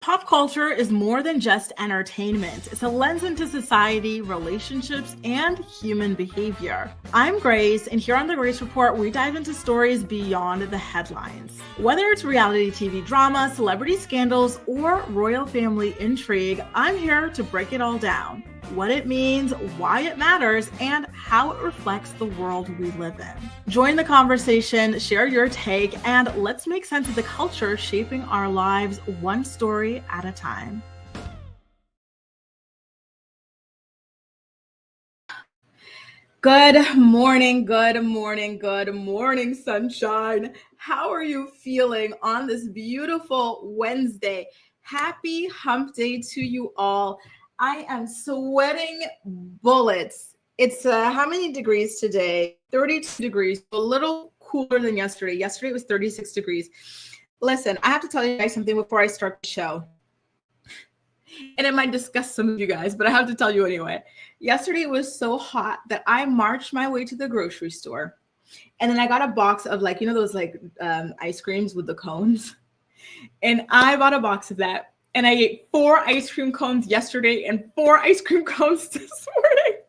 Pop culture is more than just entertainment. It's a lens into society, relationships, and human behavior. I'm Grace, and here on The Grace Report, we dive into stories beyond the headlines. Whether it's reality TV drama, celebrity scandals, or royal family intrigue, I'm here to break it all down. What it means, why it matters, and how it reflects the world we live in. Join the conversation, share your take, and let's make sense of the culture shaping our lives one story at a time. Good morning, sunshine. How are you feeling on this beautiful Wednesday? Happy hump day to you all. I am sweating bullets. It's how many degrees today? 32 degrees, a little cooler than yesterday. Yesterday it was 36 degrees. Listen, I have to tell you guys something before I start the show. And it might disgust some of you guys, but I have to tell you anyway. Yesterday it was so hot that I marched my way to the grocery store. And then I got a box of those ice creams with the cones. And I bought a box of that. And I ate 4 ice cream cones yesterday and 4 ice cream cones this morning.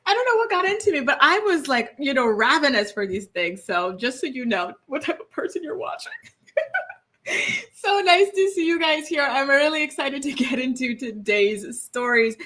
I don't know what got into me, but I was ravenous for these things. So just so you know what type of person you're watching. So nice to see you guys here. I'm really excited to get into today's stories.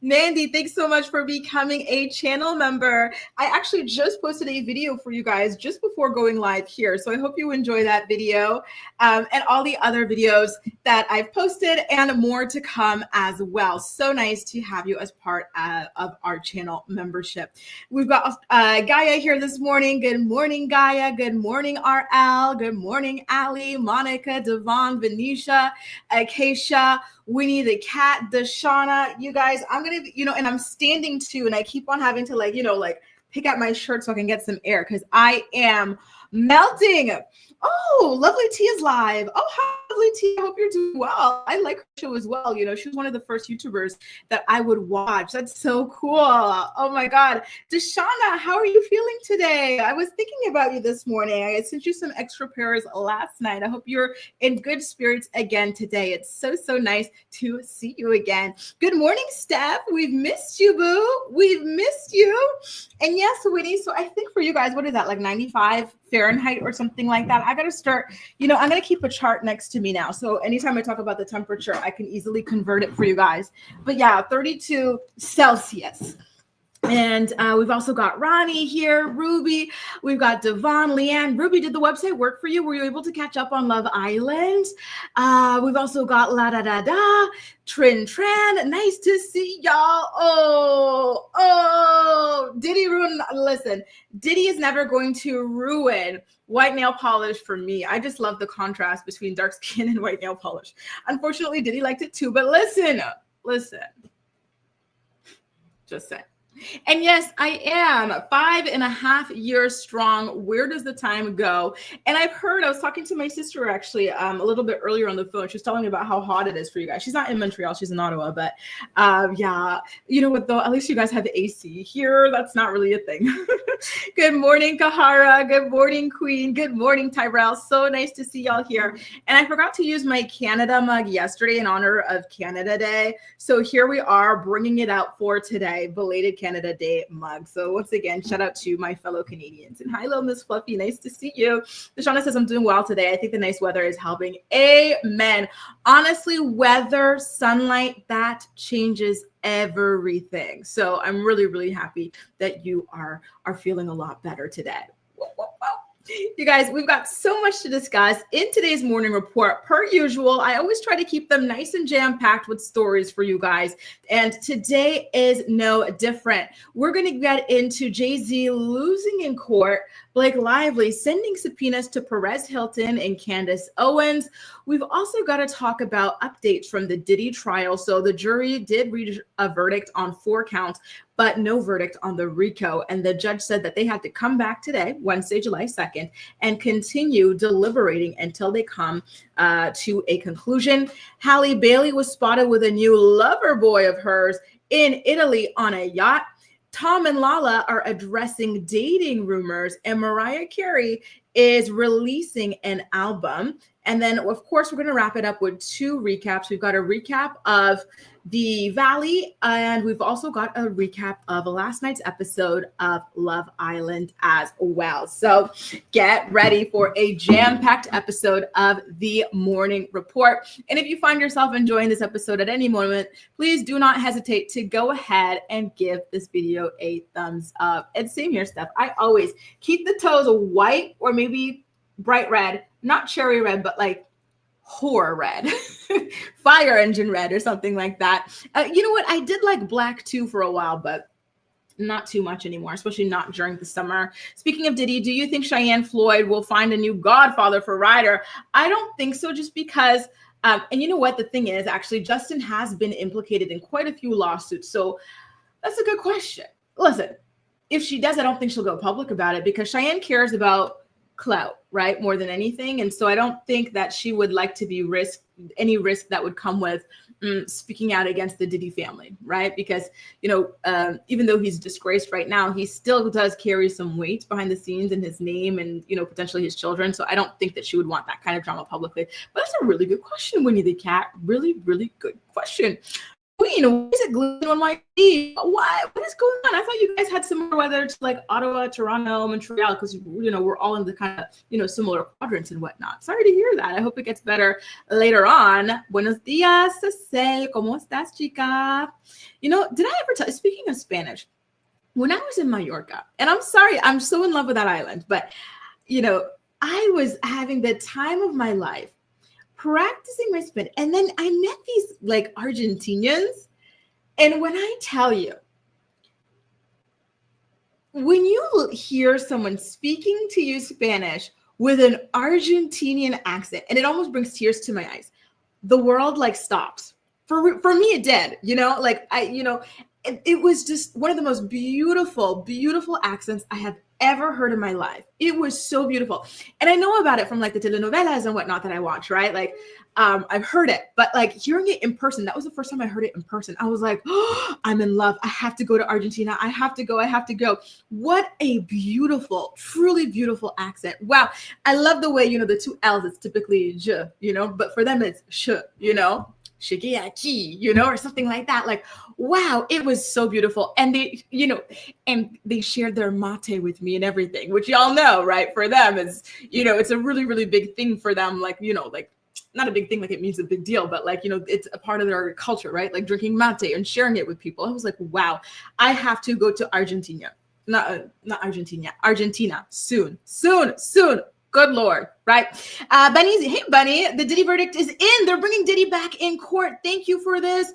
Mandy, thanks so much for becoming a channel member. I actually just posted a video for you guys just before going live here. So I hope you enjoy that video and all the other videos that I've posted and more to come as well. So nice to have you as part of our channel membership. We've got Gaia here this morning. Good morning, Gaia. Good morning, RL. Good morning, Ali, Monica, Devon, Venetia, Acacia, Winnie the cat, Deshauna. You guys, I'm gonna, and I'm standing too, and I keep on having to pick out my shirt so I can get some air because I am melting. Oh, Lovely T is live. Oh, hi, Lovely T. I hope you're doing well. I like her show as well. She was one of the first YouTubers that I would watch. That's so cool. Oh my God. Deshauna, how are you feeling today? I was thinking about you this morning. I sent you some extra prayers last night. I hope you're in good spirits again today. It's so, so nice to see you again. Good morning, Steph. We've missed you, boo. We've missed you. And yes, Winnie, so I think for you guys, what is that, like 95 Fahrenheit or something like that? I got to start, I'm going to keep a chart next to me now. So anytime I talk about the temperature, I can easily convert it for you guys. But yeah, 32 Celsius. And we've also got Ronnie here, Ruby. We've got Devon, Leanne. Ruby, did the website work for you? Were you able to catch up on Love Island? We've also got La Da Da Da, Trin Tran. Nice to see y'all. Oh, Diddy ruined. Listen, Diddy is never going to ruin white nail polish for me. I just love the contrast between dark skin and white nail polish. Unfortunately, Diddy liked it too. But listen. Just saying. And yes, I am 5.5 years strong. Where does the time go? And I was talking to my sister actually a little bit earlier on the phone. She was telling me about how hot it is for you guys. She's not in Montreal, she's in Ottawa, but yeah, you know what though? At least you guys have AC. Here, that's not really a thing. Good morning, Kahara. Good morning, Queen. Good morning, Tyrell. So nice to see y'all here. And I forgot to use my Canada mug yesterday in honor of Canada Day. So here we are bringing it out for today, belated Canada Day mug. So once again, shout out to my fellow Canadians. And hi, hello, Miss Fluffy. Nice to see you. Deshauna says I'm doing well today. I think the nice weather is helping. Amen. Honestly, weather, sunlight, that changes everything. So I'm really, really happy that you are feeling a lot better today. Whoa, whoa, whoa. You guys, we've got so much to discuss in today's morning report. Per usual, I always try to keep them nice and jam-packed with stories for you guys. And today is no different. We're going to get into Jay-Z losing in court, Blake Lively sending subpoenas to Perez Hilton and Candace Owens. We've also got to talk about updates from the Diddy trial. So the jury did reach a verdict on 4 counts, but no verdict on the RICO. And the judge said that they had to come back today, Wednesday, July 2nd, and continue deliberating until they come to a conclusion. Halle Bailey was spotted with a new lover boy of hers in Italy on a yacht. Tom and Lala are addressing dating rumors, and Mariah Carey is releasing an album. And then, of course, we're going to wrap it up with 2 recaps. We've got a recap of the Valley, and we've also got a recap of last night's episode of Love Island as well. So get ready for a jam-packed episode of the Morning Report. And if you find yourself enjoying this episode at any moment, please do not hesitate to go ahead and give this video a thumbs up. And same here, Steph. I always keep the toes white or maybe bright red, not cherry red, but like whore red, fire engine red or something like that. You know what? I did like black too for a while, but not too much anymore, especially not during the summer. Speaking of Diddy, do you think Cheyenne Floyd will find a new godfather for Ryder? I don't think so, just because, and you know what? The thing is, actually, Justin has been implicated in quite a few lawsuits. So that's a good question. Listen, if she does, I don't think she'll go public about it, because Cheyenne cares about clout, right, more than anything. And so I don't think that she would like to be any risk that would come with speaking out against the Diddy family, right? Because, you know, even though he's disgraced right now, he still does carry some weight behind the scenes in his name and, you know, potentially his children. So I don't think that she would want that kind of drama publicly. But that's a really good question, Winnie the Cat. Really, really good question. Queen, why is it gluten on my feet? What is going on? I thought you guys had similar weather to like Ottawa, Toronto, Montreal, because, you know, we're all in the kind of, you know, similar quadrants and whatnot. Sorry to hear that. I hope it gets better later on. Buenos dias, ¿cómo estás, chica? You know, did I ever tell, speaking of Spanish, when I was in Mallorca, and I'm sorry, I'm so in love with that island, but, you know, I was having the time of my life practicing my Spanish. And then I met these like Argentinians. And when I tell you, when you hear someone speaking to you Spanish with an Argentinian accent, and it almost brings tears to my eyes, the world like stops. For me, it did, you know, like it was just one of the most beautiful, beautiful accents I have ever heard in my life. It was so beautiful. And I know about it from like the telenovelas and whatnot that I watch, right? Like I've heard it, but like hearing it in person, that was the first time I heard it in person. I was like, oh, I'm in love. I have to go to Argentina. I have to go. What a beautiful, truly beautiful accent. Wow. I love the way, you know, the 2 L's, it's typically je, you know, but for them it's sh, you know. Shigeaki, you know, or something like that. Like, wow, it was so beautiful. And they, you know, and they shared their mate with me and everything, which y'all know, right? For them, it's, you know, it's a really, really big thing for them. Like, you know, like not a big thing, like it means a big deal, but like, you know, it's a part of their culture, right? Like drinking mate and sharing it with people. I was like, wow, I have to go to Argentina. Argentina soon. Good Lord, right? Hey, Bunny, the Diddy verdict is in. They're bringing Diddy back in court. Thank you for this.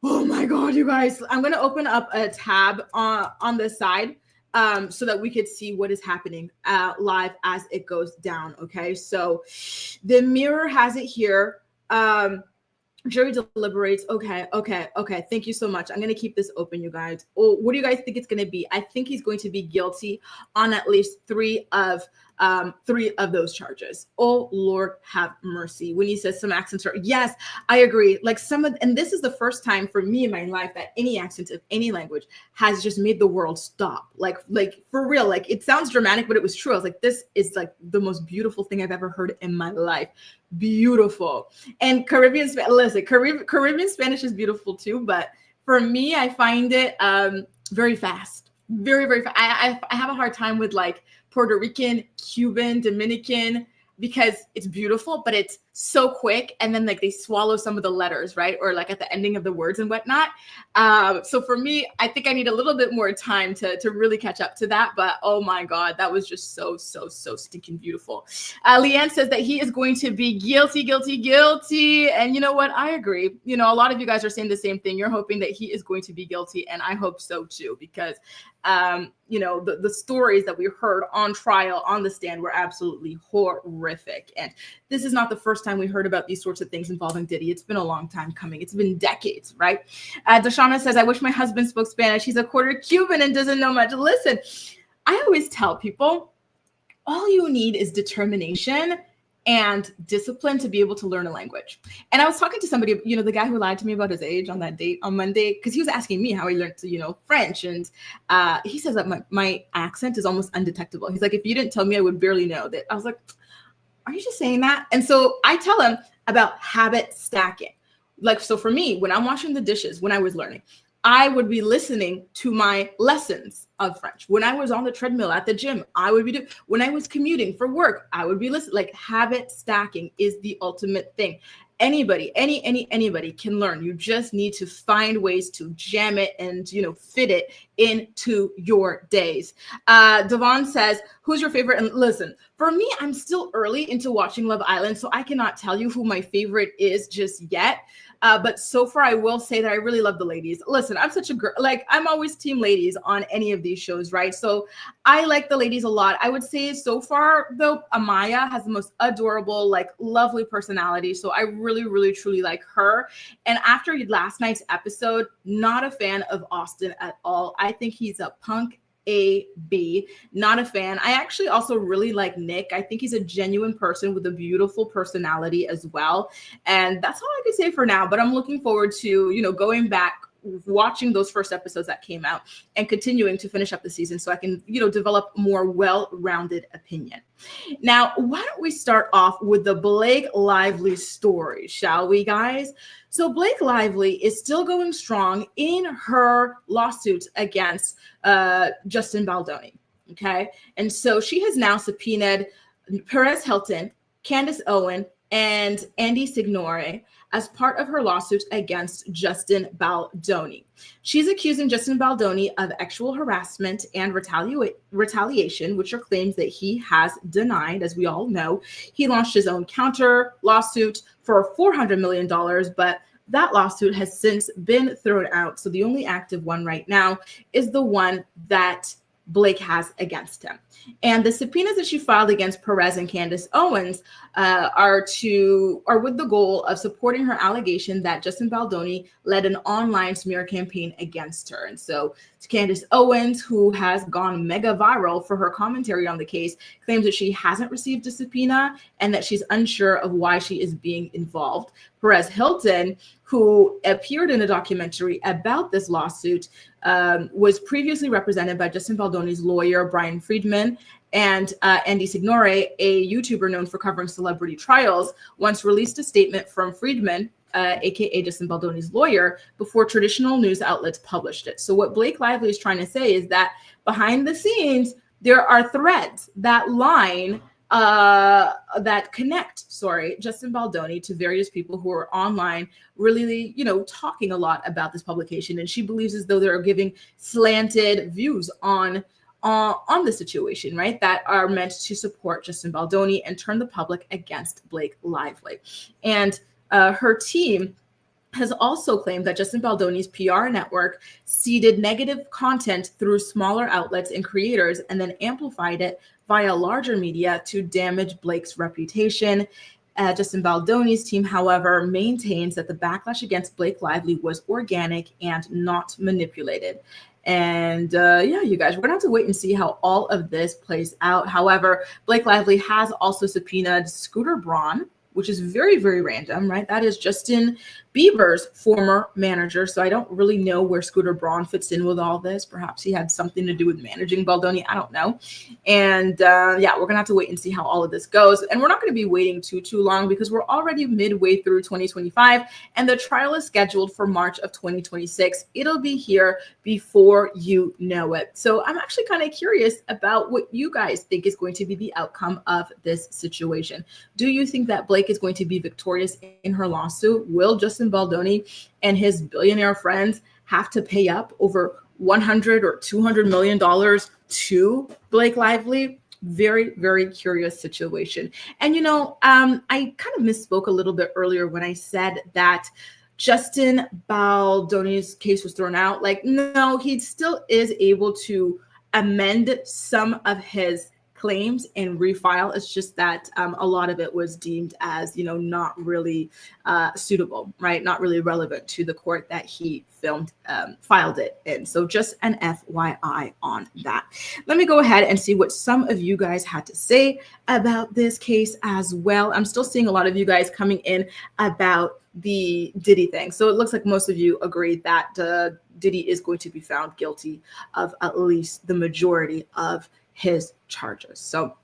Oh my God, you guys. I'm going to open up a tab on the side so that we could see what is happening live as it goes down, okay? So the Mirror has it here. Jury deliberates. Okay. Thank you so much. I'm going to keep this open, you guys. Oh, what do you guys think it's going to be? I think he's going to be guilty on at least 3 of those charges. Oh, Lord, have mercy. When he says some accents are, yes, I agree. Like and this is the first time for me in my life that any accent of any language has just made the world stop. Like for real, like it sounds dramatic, but it was true. I was like, this is like the most beautiful thing I've ever heard in my life. Beautiful. And Caribbean Spanish is beautiful too, but for me, I find it very fast, very, very fast. I have a hard time with like Puerto Rican, Cuban, Dominican, because it's beautiful, but it's so quick. And then like they swallow some of the letters, right? Or like at the ending of the words and whatnot. So for me, I think I need a little bit more time to really catch up to that. But oh my God, that was just so stinking beautiful. Leanne says that he is going to be guilty. And you know what? I agree. You know, a lot of you guys are saying the same thing. You're hoping that he is going to be guilty. And I hope so too, because you know, the stories that we heard on trial on the stand were absolutely horrific. And this is not the first time we heard about these sorts of things involving Diddy. It's been a long time coming. It's been decades, right? Deshauna says, I wish my husband spoke Spanish. He's a quarter Cuban and doesn't know much. Listen, I always tell people, all you need is determination and discipline to be able to learn a language. And I was talking to somebody, you know, the guy who lied to me about his age on that date on Monday, because he was asking me how he learned to, you know, French. And he says that my accent is almost undetectable. He's like, if you didn't tell me, I would barely know that. I was like, are you just saying that? And so I tell him about habit stacking. Like, so for me, when I'm washing the dishes, when I was learning, I would be listening to my lessons of French. When I was on the treadmill at the gym, I would be doing, when I was commuting for work, I would be listening. Like, habit stacking is the ultimate thing. Anybody, anybody can learn. You just need to find ways to jam it and, you know, fit it into your days. Devon says, who's your favorite? And listen, for me, I'm still early into watching Love Island, so I cannot tell you who my favorite is just yet. But so far, I will say that I really love the ladies. Listen, I'm such a girl. Like, I'm always team ladies on any of these shows, right? So I like the ladies a lot. I would say so far, though, Amaya has the most adorable, like, lovely personality. So I really, really, truly like her. And after last night's episode, not a fan of Austin at all. I think he's a punk AB, not a fan. I actually also really like Nick. I think he's a genuine person with a beautiful personality as well. And that's all I can say for now, but I'm looking forward to, you know, going back, watching those first episodes that came out and continuing to finish up the season so I can, you know, develop a more well-rounded opinion. Now, why don't we start off with the Blake Lively story, shall we, guys? So Blake Lively is still going strong in her lawsuit against Justin Baldoni, okay? And so she has now subpoenaed Perez Hilton, Candace Owens, and Andy Signore as part of her lawsuit against Justin Baldoni. She's accusing Justin Baldoni of sexual harassment and retaliation, which are claims that he has denied. As we all know, he launched his own counter lawsuit for $400 million, but that lawsuit has since been thrown out. So the only active one right now is the one that Blake has against him. And the subpoenas that she filed against Perez and Candace Owens are with the goal of supporting her allegation that Justin Baldoni led an online smear campaign against her. And so Candace Owens, who has gone mega viral for her commentary on the case, claims that she hasn't received a subpoena and that she's unsure of why she is being involved. Perez Hilton, who appeared in a documentary about this lawsuit, was previously represented by Justin Baldoni's lawyer, Brian Friedman, and Andy Signore, a YouTuber known for covering celebrity trials, once released a statement from Friedman, aka Justin Baldoni's lawyer, before traditional news outlets published it. So what Blake Lively is trying to say is that behind the scenes, there are threads that connect Justin Baldoni to various people who are online, really, you know, talking a lot about this publication. And she believes as though they're giving slanted views on the situation, right, that are meant to support Justin Baldoni and turn the public against Blake Lively. And her team has also claimed that Justin Baldoni's PR network seeded negative content through smaller outlets and creators and then amplified it via larger media to damage Blake's reputation. Justin Baldoni's team, however, maintains that the backlash against Blake Lively was organic and not manipulated. And you guys, we're gonna have to wait and see how all of this plays out. However, Blake Lively has also subpoenaed Scooter Braun, which is very, very random, right? That is Justin Bieber's former manager. So I don't really know where Scooter Braun fits in with all this. Perhaps he had something to do with managing Baldoni. I don't know. And we're going to have to wait and see how all of this goes. And we're not going to be waiting too long because we're already midway through 2025 and the trial is scheduled for March of 2026. It'll be here before you know it. So I'm actually kind of curious about what you guys think is going to be the outcome of this situation. Do you think that Blake is going to be victorious in her lawsuit? Will Justin Baldoni and his billionaire friends have to pay up over $100 or $200 million to Blake Lively? Very, very curious situation. And, you know, I kind of misspoke a little bit earlier when I said that Justin Baldoni's case was thrown out. Like, no, he still is able to amend some of his claims and refile. It's just that a lot of it was deemed as, you know, not really suitable, right? Not really relevant to the court that he filed it in. So just an FYI on that. Let me go ahead and see what some of you guys had to say about this case as well. I'm still seeing a lot of you guys coming in about the Diddy thing. So it looks like most of you agree that Diddy is going to be found guilty of at least the majority of his charges. So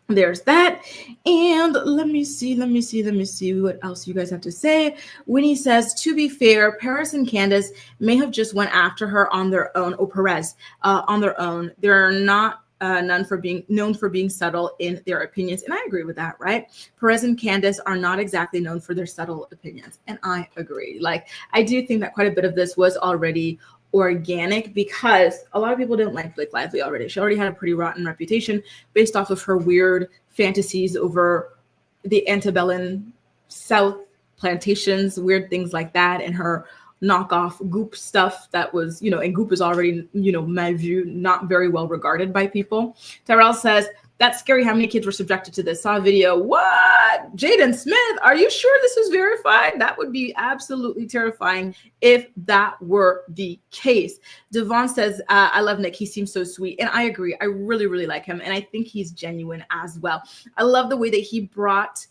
There's that. And let me see what else you guys have to say. Winnie says, to be fair, Paris and Candace may have just went after her on their own. Oh, Perez, on their own. They're not known for being subtle in their opinions. And I agree with that, right? Perez and Candace are not exactly known for their subtle opinions. And I agree. Like, I do think that quite a bit of this was already organic because a lot of people didn't like Blake Lively already. She already had a pretty rotten reputation based off of her weird fantasies over the antebellum South plantations, weird things like that, and her knockoff Goop stuff that was, and Goop is already, my view, not very well regarded by people. Tyrell says, that's scary how many kids were subjected to this. Saw a video. What? Jaden Smith, are you sure this was verified? That would be absolutely terrifying if that were the case. Devon says, I love Nick. He seems so sweet. And I agree. I really, really like him. And I think he's genuine as well. I love the way that he brought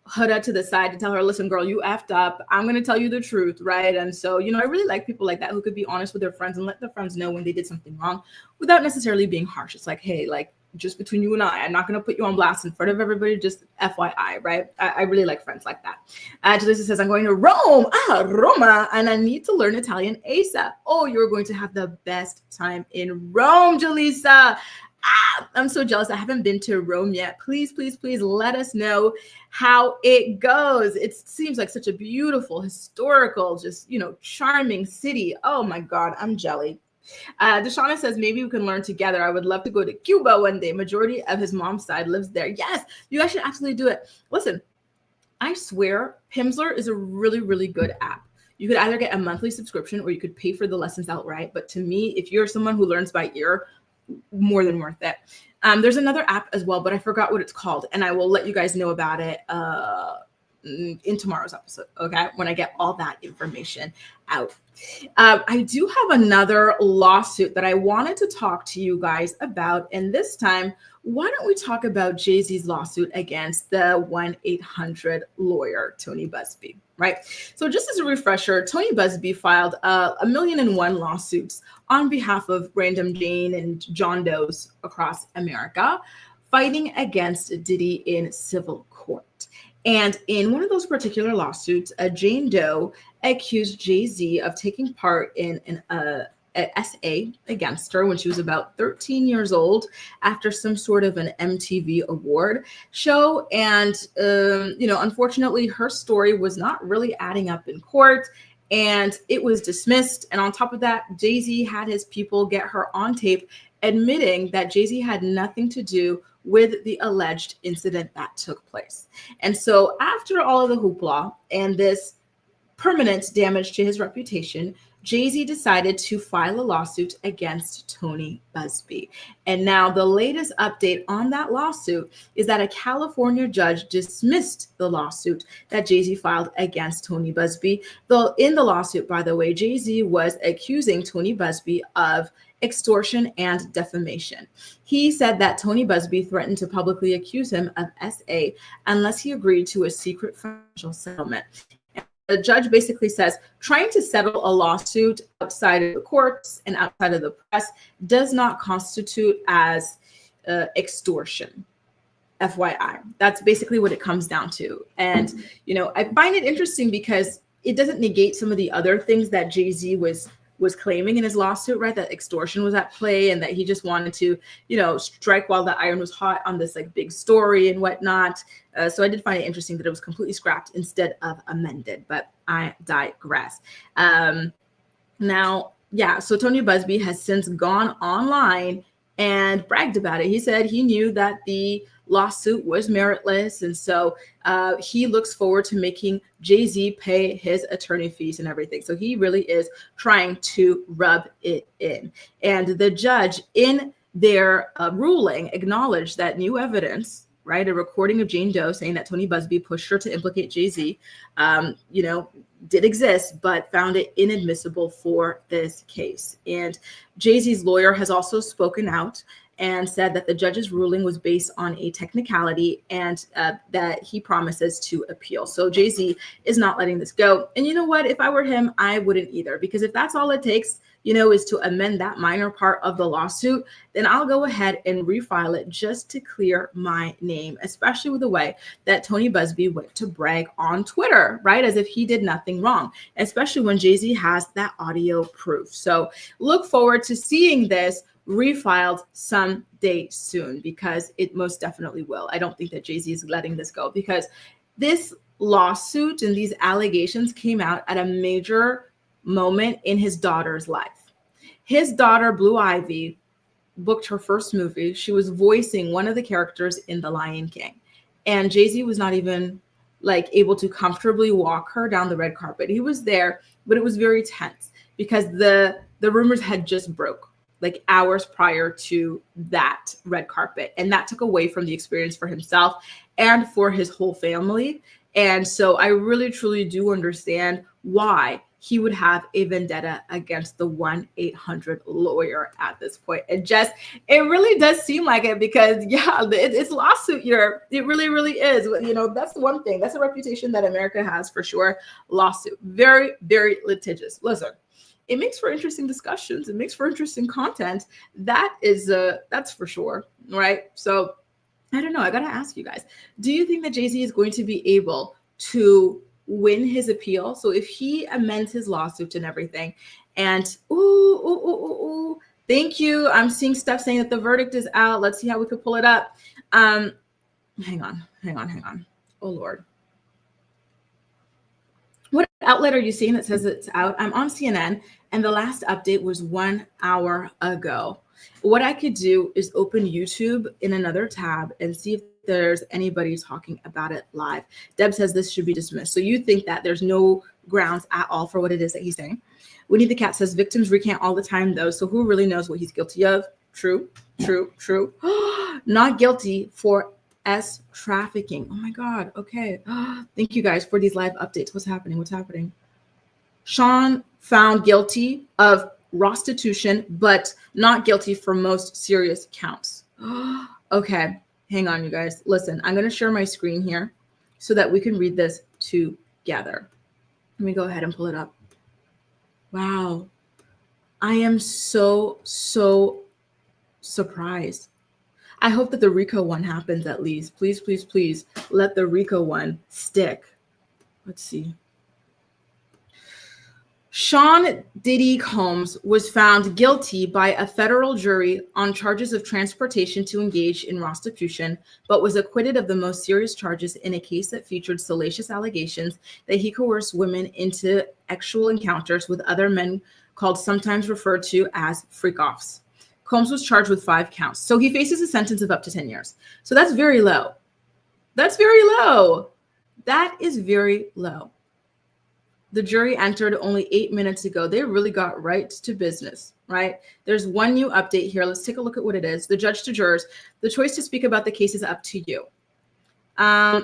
Huda to the side to tell her, listen, girl, you effed up. I'm going to tell you the truth, right? And so, I really like people like that who could be honest with their friends and let their friends know when they did something wrong without necessarily being harsh. It's like, hey, like, just between you and I'm not going to put you on blast in front of everybody, just FYI, right? I really like friends like that. Jalisa says, I'm going to Rome, Roma, and I need to learn Italian ASAP. Oh, you're going to have the best time in Rome, Jalisa. I'm so jealous. I haven't been to Rome yet. Please, please, please let us know how it goes. It seems like such a beautiful, historical, just, charming city. Oh my God, I'm jelly. Deshauna says, maybe we can learn together. I would love to go to Cuba one day. Majority of his mom's side lives there. Yes, you guys should absolutely do it. Listen, I swear Pimsleur is a really, really good app. You could either get a monthly subscription or you could pay for the lessons outright. But to me, if you're someone who learns by ear, more than worth it. There's another app as well, but I forgot what it's called. And I will let you guys know about it in tomorrow's episode, okay? When I get all that information out. I do have another lawsuit that I wanted to talk to you guys about. And this time, why don't we talk about Jay-Z's lawsuit against the 1-800 lawyer, Tony Buzbee, right? So just as a refresher, Tony Buzbee filed 1,000,001 lawsuits on behalf of Random Jane and John Doe's across America, fighting against Diddy in civil court. And in one of those particular lawsuits, Jane Doe accused Jay-Z of taking part in an essay against her when she was about 13 years old after some sort of an MTV award show. And, unfortunately, her story was not really adding up in court and it was dismissed. And on top of that, Jay-Z had his people get her on tape admitting that Jay-Z had nothing to do with the alleged incident that took place. And so after all of the hoopla and this permanent damage to his reputation, Jay-Z decided to file a lawsuit against Tony Buzbee. And now the latest update on that lawsuit is that a California judge dismissed the lawsuit that Jay-Z filed against Tony Buzbee. Though in the lawsuit, by the way, Jay-Z was accusing Tony Buzbee of extortion and defamation. He said that Tony Buzbee threatened to publicly accuse him of SA unless he agreed to a secret financial settlement. The judge basically says trying to settle a lawsuit outside of the courts and outside of the press does not constitute as extortion. FYI, that's basically what it comes down to. And, I find it interesting because it doesn't negate some of the other things that Jay-Z was claiming in his lawsuit, right? That extortion was at play and that he just wanted to, strike while the iron was hot on this like big story and whatnot. So I did find it interesting that it was completely scrapped instead of amended, but I digress. So Tony Buzbee has since gone online and bragged about it. He said he knew that the lawsuit was meritless. And so he looks forward to making Jay-Z pay his attorney fees and everything. So he really is trying to rub it in. And the judge in their ruling acknowledged that new evidence, right, a recording of Jane Doe saying that Tony Buzbee pushed her to implicate Jay-Z, did exist, but found it inadmissible for this case. And Jay-Z's lawyer has also spoken out and said that the judge's ruling was based on a technicality and that he promises to appeal. So Jay-Z is not letting this go. And you know what? If I were him, I wouldn't either, because if that's all it takes is to amend that minor part of the lawsuit, then I'll go ahead and refile it just to clear my name, especially with the way that Tony Buzbee went to brag on Twitter, right? As if he did nothing wrong, especially when Jay-Z has that audio proof. So look forward to seeing this refiled someday soon, because it most definitely will. I don't think that Jay-Z is letting this go, because this lawsuit and these allegations came out at a major moment in his daughter's life. His daughter, Blue Ivy, booked her first movie. She was voicing one of the characters in The Lion King. And Jay-Z was not even able to comfortably walk her down the red carpet. He was there, but it was very tense because the rumors had just broke hours prior to that red carpet. And that took away from the experience for himself and for his whole family. And so I really, truly do understand why he would have a vendetta against the 1-800 lawyer at this point. It really does seem like it, because it's lawsuit year. It really, really is. That's one thing. That's a reputation that America has for sure. Lawsuit. Very, very litigious. Listen, it makes for interesting discussions. It makes for interesting content. That's for sure. Right. So I don't know. I got to ask you guys, do you think that Jay-Z is going to be able to win his appeal? So if he amends his lawsuit and everything, and thank you. I'm seeing stuff saying that the verdict is out. Let's see how we could pull it up. Hang on. Oh Lord. What outlet are you seeing that says it's out? I'm on CNN, and the last update was 1 hour ago. What I could do is open YouTube in another tab and see if there's anybody talking about it live. Deb says this should be dismissed. So you think that there's no grounds at all for what it is that he's saying. Winnie the Cat says victims recant all the time though. So who really knows what he's guilty of? True. Not guilty for trafficking. Oh my God. Okay. Thank you guys for these live updates. What's happening? Sean found guilty of prostitution, but not guilty for most serious counts. Okay. Hang on, you guys. Listen, I'm going to share my screen here so that we can read this together. Let me go ahead and pull it up. Wow. I am so surprised. I hope that the RICO one happens at least. Please, please, please let the RICO one stick. Let's see. Sean Diddy Combs was found guilty by a federal jury on charges of transportation to engage in prostitution, but was acquitted of the most serious charges in a case that featured salacious allegations that he coerced women into sexual encounters with other men, sometimes referred to as freak-offs. Combs was charged with 5 counts. So he faces a sentence of up to 10 years. So that's very low. That is very low. The jury entered only 8 minutes ago. They really got right to business, right? There's one new update here. Let's take a look at what it is. The judge to jurors, the choice to speak about the case is up to you.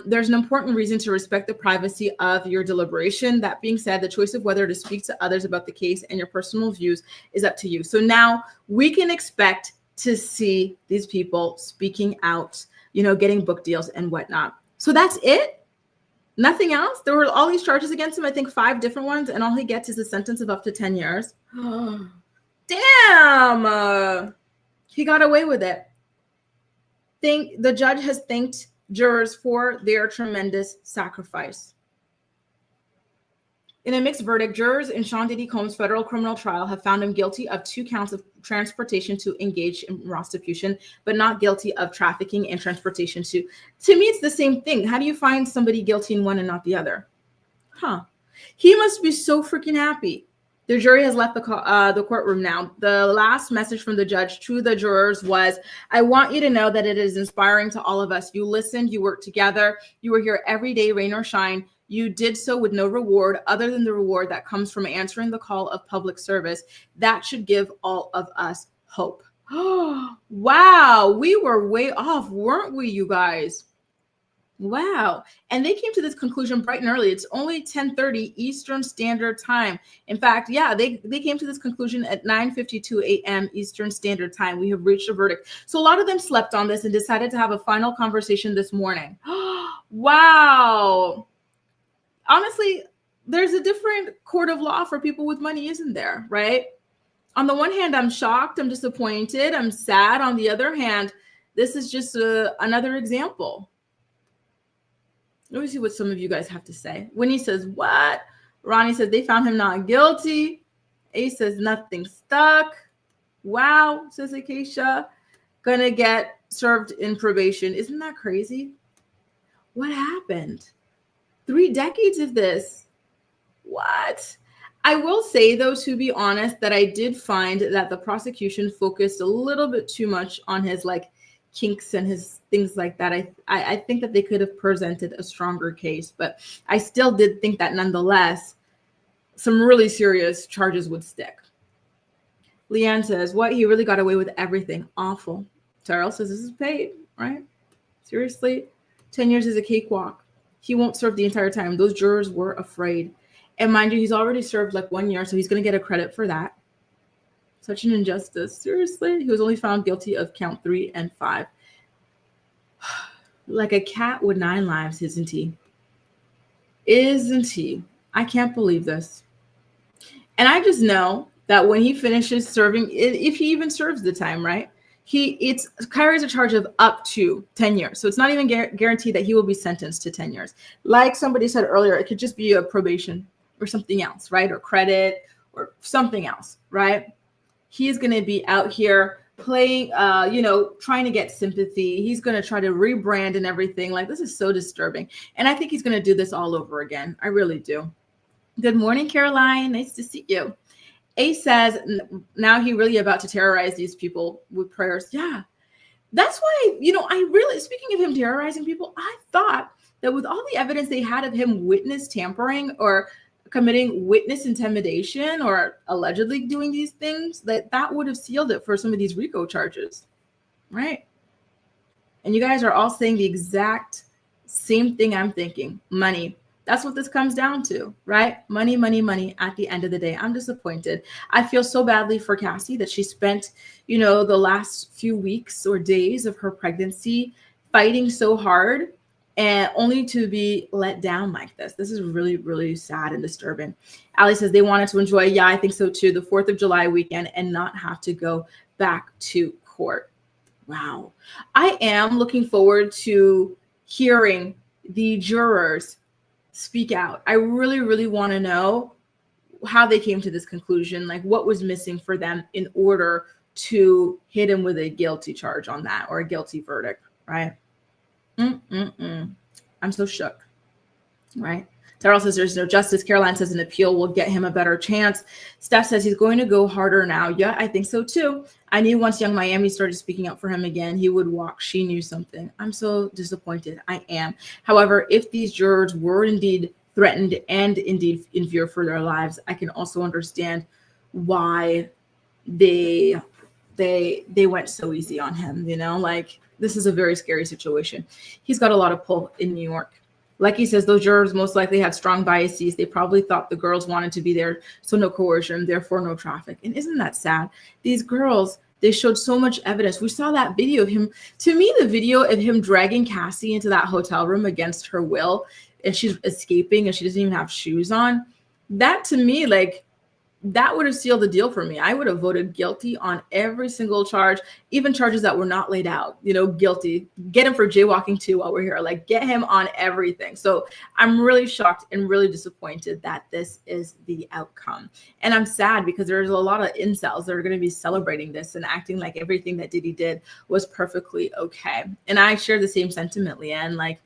There's an important reason to respect the privacy of your deliberation. That being said, the choice of whether to speak to others about the case and your personal views is up to you. So now we can expect to see these people speaking out, getting book deals and whatnot. So that's it. Nothing else. There were all these charges against him, I think 5 different ones, and all he gets is a sentence of up to 10 years. Damn. He got away with it. The judge has thanked jurors for their tremendous sacrifice. In a mixed verdict, jurors in Sean Diddy Combs' federal criminal trial have found him guilty of 2 counts of transportation to engage in prostitution, but not guilty of trafficking and transportation to me, it's the same thing. How do you find somebody guilty in one and not the other? He must be so freaking happy. The jury has left the courtroom now. The last message from the judge to the jurors was, I want you to know that it is inspiring to all of us. You listened, you worked together, you were here every day, rain or shine. You did so with no reward other than the reward that comes from answering the call of public service. That should give all of us hope. Wow, we were way off, weren't we, you guys? Wow. And they came to this conclusion bright and early. It's only 10:30 Eastern Standard Time. In fact, they came to this conclusion at 9:52 a.m. Eastern Standard Time. We have reached a verdict. So a lot of them slept on this and decided to have a final conversation this morning. Wow. Honestly, there's a different court of law for people with money, isn't there? Right? On the one hand, I'm shocked, I'm disappointed, I'm sad. On the other hand, this is just another example. Let me see what some of you guys have to say. Winnie says, what? Ronnie says, they found him not guilty. Ace says, nothing stuck. Wow, says Acacia. Gonna get served in probation. Isn't that crazy? What happened? 3 decades of this. What? I will say, though, to be honest, that I did find that the prosecution focused a little bit too much on his like kinks and his things like that. I think that they could have presented a stronger case, but I still did think that nonetheless, some really serious charges would stick. Leanne says, what? He really got away with everything. Awful. Terrell says, this is paid, right? Seriously? 10 years is a cakewalk. He won't serve the entire time. Those jurors were afraid. And mind you, he's already served like 1 year, so he's going to get a credit for that. Such an injustice. Seriously? He was only found guilty of count 3 and 5. Like a cat with 9 lives, isn't he? Isn't he? I can't believe this. And I just know that when he finishes serving, if he even serves the time, right? It carries a charge of up to 10 years. So it's not even guaranteed that he will be sentenced to 10 years. Like somebody said earlier, it could just be a probation or something else, right? Or credit or something else, right? He is going to be out here playing, trying to get sympathy. He's going to try to rebrand and everything. Like, this is so disturbing. And I think he's going to do this all over again. I really do. Good morning, Caroline. Nice to see you. Ace says, now he really about to terrorize these people with prayers. Yeah, that's why, I really, speaking of him terrorizing people, I thought that with all the evidence they had of him witness tampering or committing witness intimidation or allegedly doing these things, that would have sealed it for some of these RICO charges, right? And you guys are all saying the exact same thing I'm thinking. Money. That's what this comes down to, right? Money, money, money at the end of the day. I'm disappointed. I feel so badly for Cassie that she spent, the last few weeks or days of her pregnancy fighting so hard and only to be let down like this. This is really, really sad and disturbing. Allie says they wanted to enjoy, yeah, I think so too, the 4th of July weekend and not have to go back to court. Wow. I am looking forward to hearing the jurors speak out. I really, really want to know how they came to this conclusion, like what was missing for them in order to hit him with a guilty charge on that or a guilty verdict, right? I'm so shook, right? Terrell says there's no justice. Caroline says an appeal will get him a better chance. Steph says he's going to go harder now. Yeah, I think so too. I knew once Young Miami started speaking up for him again, he would walk. She knew something. I'm so disappointed. I am. However, if these jurors were indeed threatened and indeed in fear for their lives, I can also understand why they went so easy on him. Like this is a very scary situation. He's got a lot of pull in New York. Like he says, those jurors most likely had strong biases. They probably thought the girls wanted to be there, so no coercion, therefore no traffic. And isn't that sad? These girls, they showed so much evidence. We saw that video of him. To me, the video of him dragging Cassie into that hotel room against her will, and she's escaping and she doesn't even have shoes on. That to me, that would have sealed the deal for me. I would have voted guilty on every single charge, even charges that were not laid out, guilty. Get him for jaywalking too while we're here. Like get him on everything. So I'm really shocked and really disappointed that this is the outcome. And I'm sad because there's a lot of incels that are going to be celebrating this and acting like everything that Diddy did was perfectly okay. And I share the same sentiment, Leanne. Like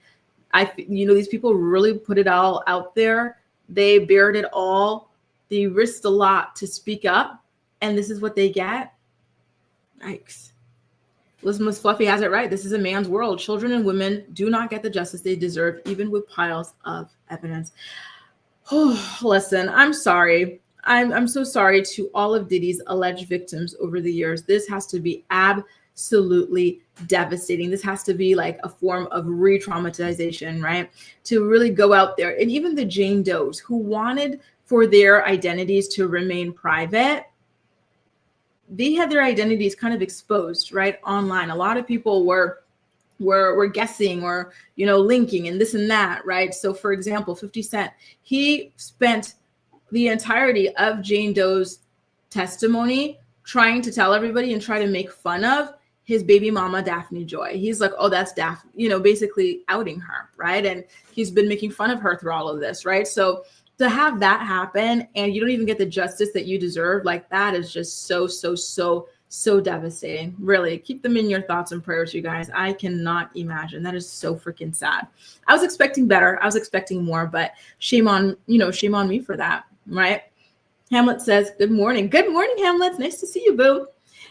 these people really put it all out there. They bared it all. They risked a lot to speak up, and this is what they get. Yikes. Miss Fluffy has it right. This is a man's world. Children and women do not get the justice they deserve, even with piles of evidence. Oh, listen, I'm sorry. I'm so sorry to all of Diddy's alleged victims over the years. This has to be absolutely devastating. This has to be like a form of re-traumatization, right? To really go out there. And even the Jane Does who wanted for their identities to remain private, they had their identities kind of exposed, right, online. A lot of people were guessing or, linking and this and that, right? So for example, 50 Cent, he spent the entirety of Jane Doe's testimony trying to tell everybody and try to make fun of his baby mama, Daphne Joy. He's like, oh, that's Daphne, you know, basically outing her, right? And he's been making fun of her through all of this, right? So to have that happen and you don't even get the justice that you deserve, like that is just so devastating. Really, keep them in your thoughts and prayers, you guys. I cannot imagine. That is so freaking sad. I was expecting better. I was expecting more, but shame on me for that, right? Hamlet says, good morning. Good morning, Hamlet. Nice to see you, boo.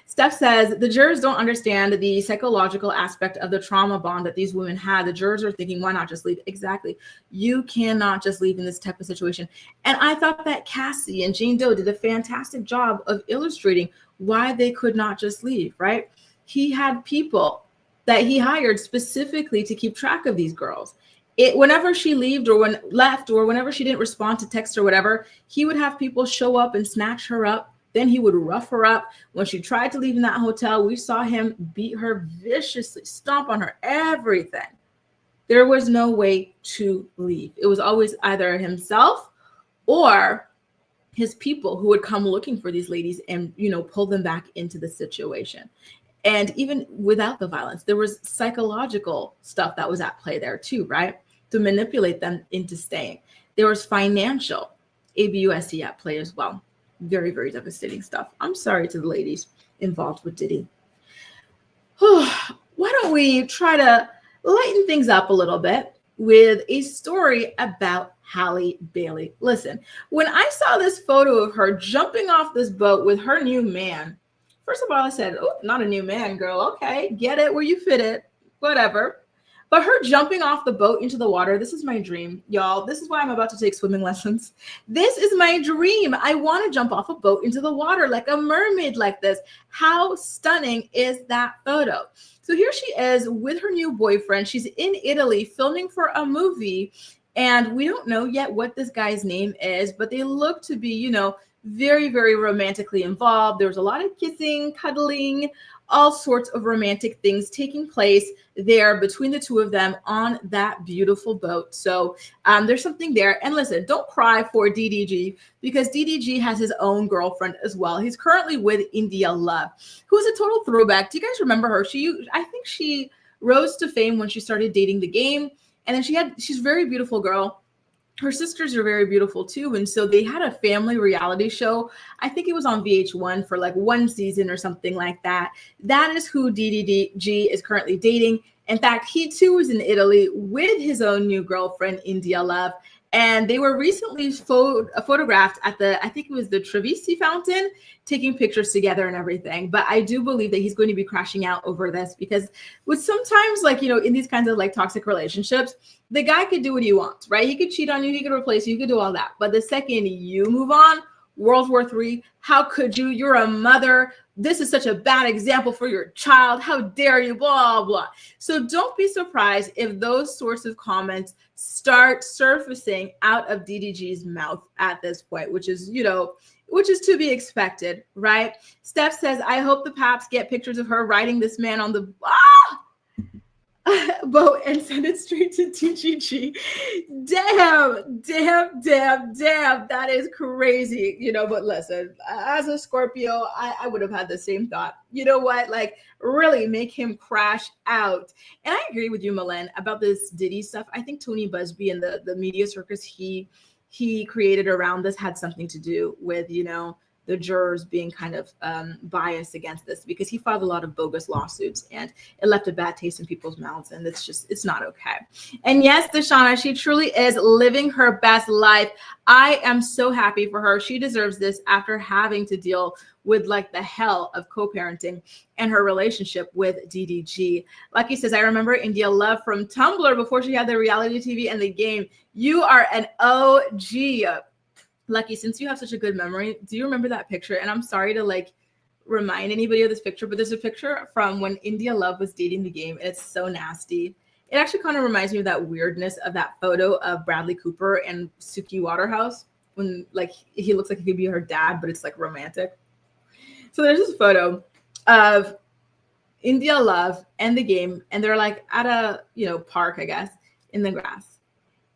Steph says, the jurors don't understand the psychological aspect of the trauma bond that these women had. The jurors are thinking, why not just leave? Exactly. You cannot just leave in this type of situation. And I thought that Cassie and Jane Doe did a fantastic job of illustrating why they could not just leave, right? He had people that he hired specifically to keep track of these girls. Whenever she left or whenever she didn't respond to text or whatever, he would have people show up and snatch her up. Then he would rough her up. When she tried to leave in that hotel, we saw him beat her viciously, stomp on her, everything. There was no way to leave. It was always either himself or his people who would come looking for these ladies and, you know, pull them back into the situation. And even without the violence, there was psychological stuff that was at play there too, right? To manipulate them into staying. There was financial ABUSC at play as well. Very, very devastating stuff. I'm sorry to the ladies involved with Diddy. Why don't we try to lighten things up a little bit with a story about Halle Bailey. Listen, when I saw this photo of her jumping off this boat with her new man, first of all, I said, oh, not a new man, girl. Okay, get it where you fit it, whatever. But her jumping off the boat into the water, this is my dream, y'all. This is why I'm about to take swimming lessons. This is my dream. I want to jump off a boat into the water like a mermaid like this. How stunning is that photo? So here she is with her new boyfriend. She's in Italy filming for a movie. And we don't know yet what this guy's name is, but they look to be, you know, very, very romantically involved. There was a lot of kissing, cuddling, all sorts of romantic things taking place there between the two of them on that beautiful boat. So there's something there. And listen, don't cry for DDG because DDG has his own girlfriend as well. He's currently with India Love, who's a total throwback. Do you guys remember her? I think she rose to fame when she started dating The Game. And then she's a very beautiful girl. Her sisters are very beautiful too. And so they had a family reality show. I think it was on VH1 for like one season or something like that. That is who DDG is currently dating. In fact, he too was in Italy with his own new girlfriend, India Love. And they were recently photographed at I think it was the Treviso fountain, taking pictures together and everything. But I do believe that he's going to be crashing out over this because with sometimes like, you know, in these kinds of like toxic relationships, the guy could do what he wants, right? He could cheat on you. He could replace you. He could do all that. But the second you move on, World War III, how could you? You're a mother. This is such a bad example for your child. How dare you? Blah, blah. So don't be surprised if those sorts of comments start surfacing out of DDG's mouth at this point, which is to be expected, right? Steph says, I hope the Paps get pictures of her riding this man on the boat and send it straight to TGG. Damn. That is crazy, you know, but listen, as a Scorpio, I would have had the same thought. You know what? Like, really make him crash out. And I agree with you, Malen, about this Diddy stuff. I think Tony Buzbee and the media circus he created around this had something to do with, you know, the jurors being kind of biased against this because he filed a lot of bogus lawsuits and it left a bad taste in people's mouths. And it's not okay. And yes, Deshauna, she truly is living her best life. I am so happy for her. She deserves this after having to deal with like the hell of co-parenting and her relationship with DDG. Lucky says, I remember India Love from Tumblr before she had the reality TV and The Game. You are an OG. Lucky, since you have such a good memory, do you remember that picture? And I'm sorry to like remind anybody of this picture, but there's a picture from when India Love was dating The Game. And it's so nasty. It actually kind of reminds me of that weirdness of that photo of Bradley Cooper and Suki Waterhouse when like he looks like he could be her dad, but it's like romantic. So there's this photo of India Love and The Game, and they're like at a, you know, park, I guess, in the grass.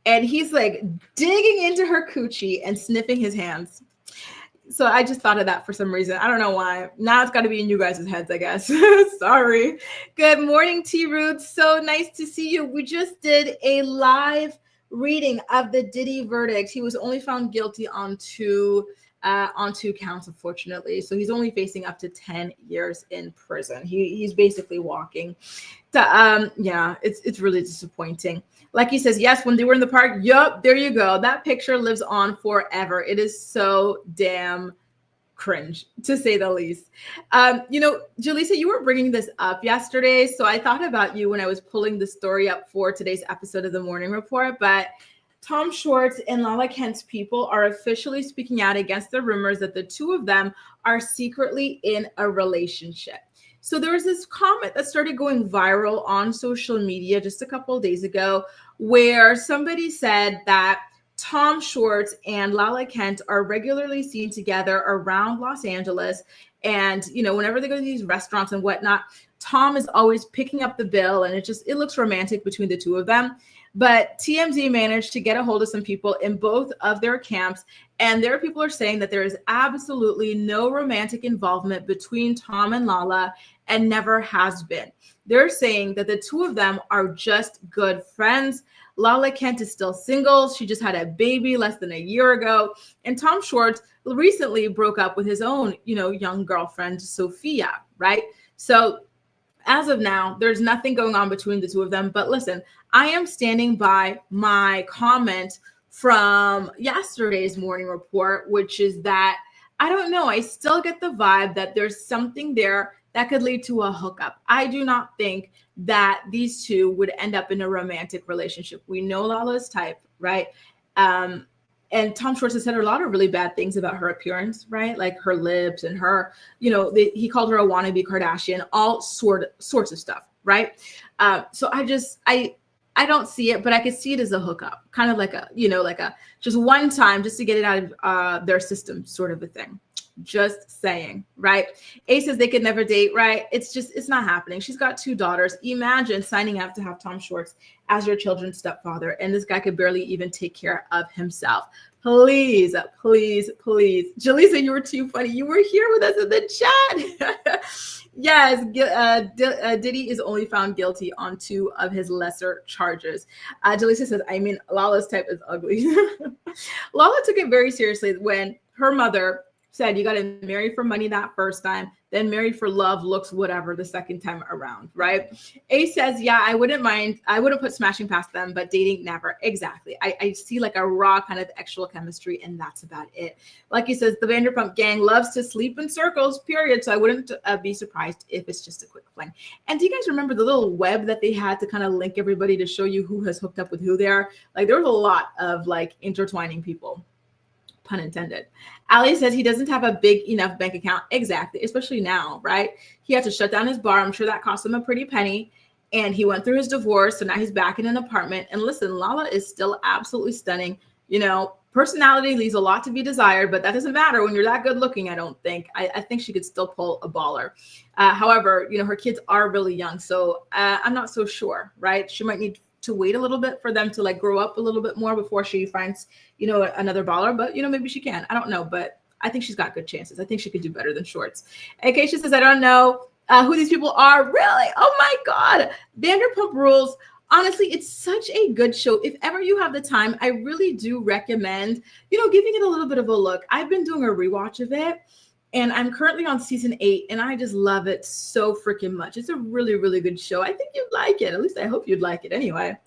And he's like digging into her coochie and sniffing his hands. So I just thought of that for some reason. I don't know why. Now it's got to be in you guys' heads, I guess. Sorry. Good morning, T Roots. So nice to see you. We just did a live reading of the Diddy verdict. He was only found guilty on two counts, unfortunately. So he's only facing up to 10 years in prison. He's basically walking. So, yeah, it's really disappointing. Like he says, yes, when they were in the park, yup, there you go. That picture lives on forever. It is so damn cringe, to say the least. Jaleesa, you were bringing this up yesterday, so I thought about you when I was pulling the story up for today's episode of the Morning Report, but Tom Schwartz and Lala Kent's people are officially speaking out against the rumors that the two of them are secretly in a relationship. So there was this comment that started going viral on social media just a couple of days ago where somebody said that Tom Schwartz and Lala Kent are regularly seen together around Los Angeles. And, whenever they go to these restaurants and whatnot, Tom is always picking up the bill and it looks romantic between the two of them. But TMZ managed to get a hold of some people in both of their camps, and their people are saying that there is absolutely no romantic involvement between Tom and Lala and never has been. They're saying that the two of them are just good friends. Lala Kent is still single. She just had a baby less than a year ago. And Tom Schwartz recently broke up with his own, young girlfriend, Sophia, right? So as of now, there's nothing going on between the two of them. But listen, I am standing by my comment from yesterday's Morning Report, which is that, I don't know, I still get the vibe that there's something there that could lead to a hookup. I do not think that these two would end up in a romantic relationship. We know Lala's type, right? And Tom Schwartz has said a lot of really bad things about her appearance, right? Like her lips and her, he called her a wannabe Kardashian, all sorts of stuff, right? So I don't see it, but I could see it as a hookup, kind of like a just one time just to get it out of their system sort of a thing. Just saying, right? A says they could never date, right? It's not happening. She's got 2 daughters. Imagine signing up to have Tom Schwartz as your children's stepfather, and this guy could barely even take care of himself. Please, please, please. Jaleesa, you were too funny. You were here with us in the chat. Yes, Diddy is only found guilty on 2 of his lesser charges. Jaleesa says, I mean, Lala's type is ugly. Lala took it very seriously when her mother said you got to marry for money that first time, then marry for love, looks, whatever the second time around, right? A says, yeah, I wouldn't put smashing past them, but dating, never. Exactly. I see like a raw kind of actual chemistry, and that's about it. Like he says, the Vanderpump gang loves to sleep in circles, period. So I wouldn't be surprised if it's just a quick fling. And do you guys remember the little web that they had to kind of link everybody to show you who has hooked up with who they are? Like there was a lot of like intertwining people. Pun intended. Ali says he doesn't have a big enough bank account. Exactly. Especially now, right? He had to shut down his bar. I'm sure that cost him a pretty penny. And he went through his divorce. So now he's back in an apartment. And listen, Lala is still absolutely stunning. Personality leaves a lot to be desired, but that doesn't matter when you're that good looking, I don't think. I think she could still pull a baller. However, her kids are really young. So I'm not so sure, right? She might need to wait a little bit for them to like grow up a little bit more before she finds, another baller, but maybe she can. I don't know, but I think she's got good chances. I think she could do better than Schwartz. And Keisha says, I don't know who these people are. Really? Oh my God. Vanderpump Rules. Honestly, it's such a good show. If ever you have the time, I really do recommend, giving it a little bit of a look. I've been doing a rewatch of it. And I'm currently on season 8, and I just love it so freaking much. It's a really, really good show. I think you'd like it. At least I hope you'd like it anyway.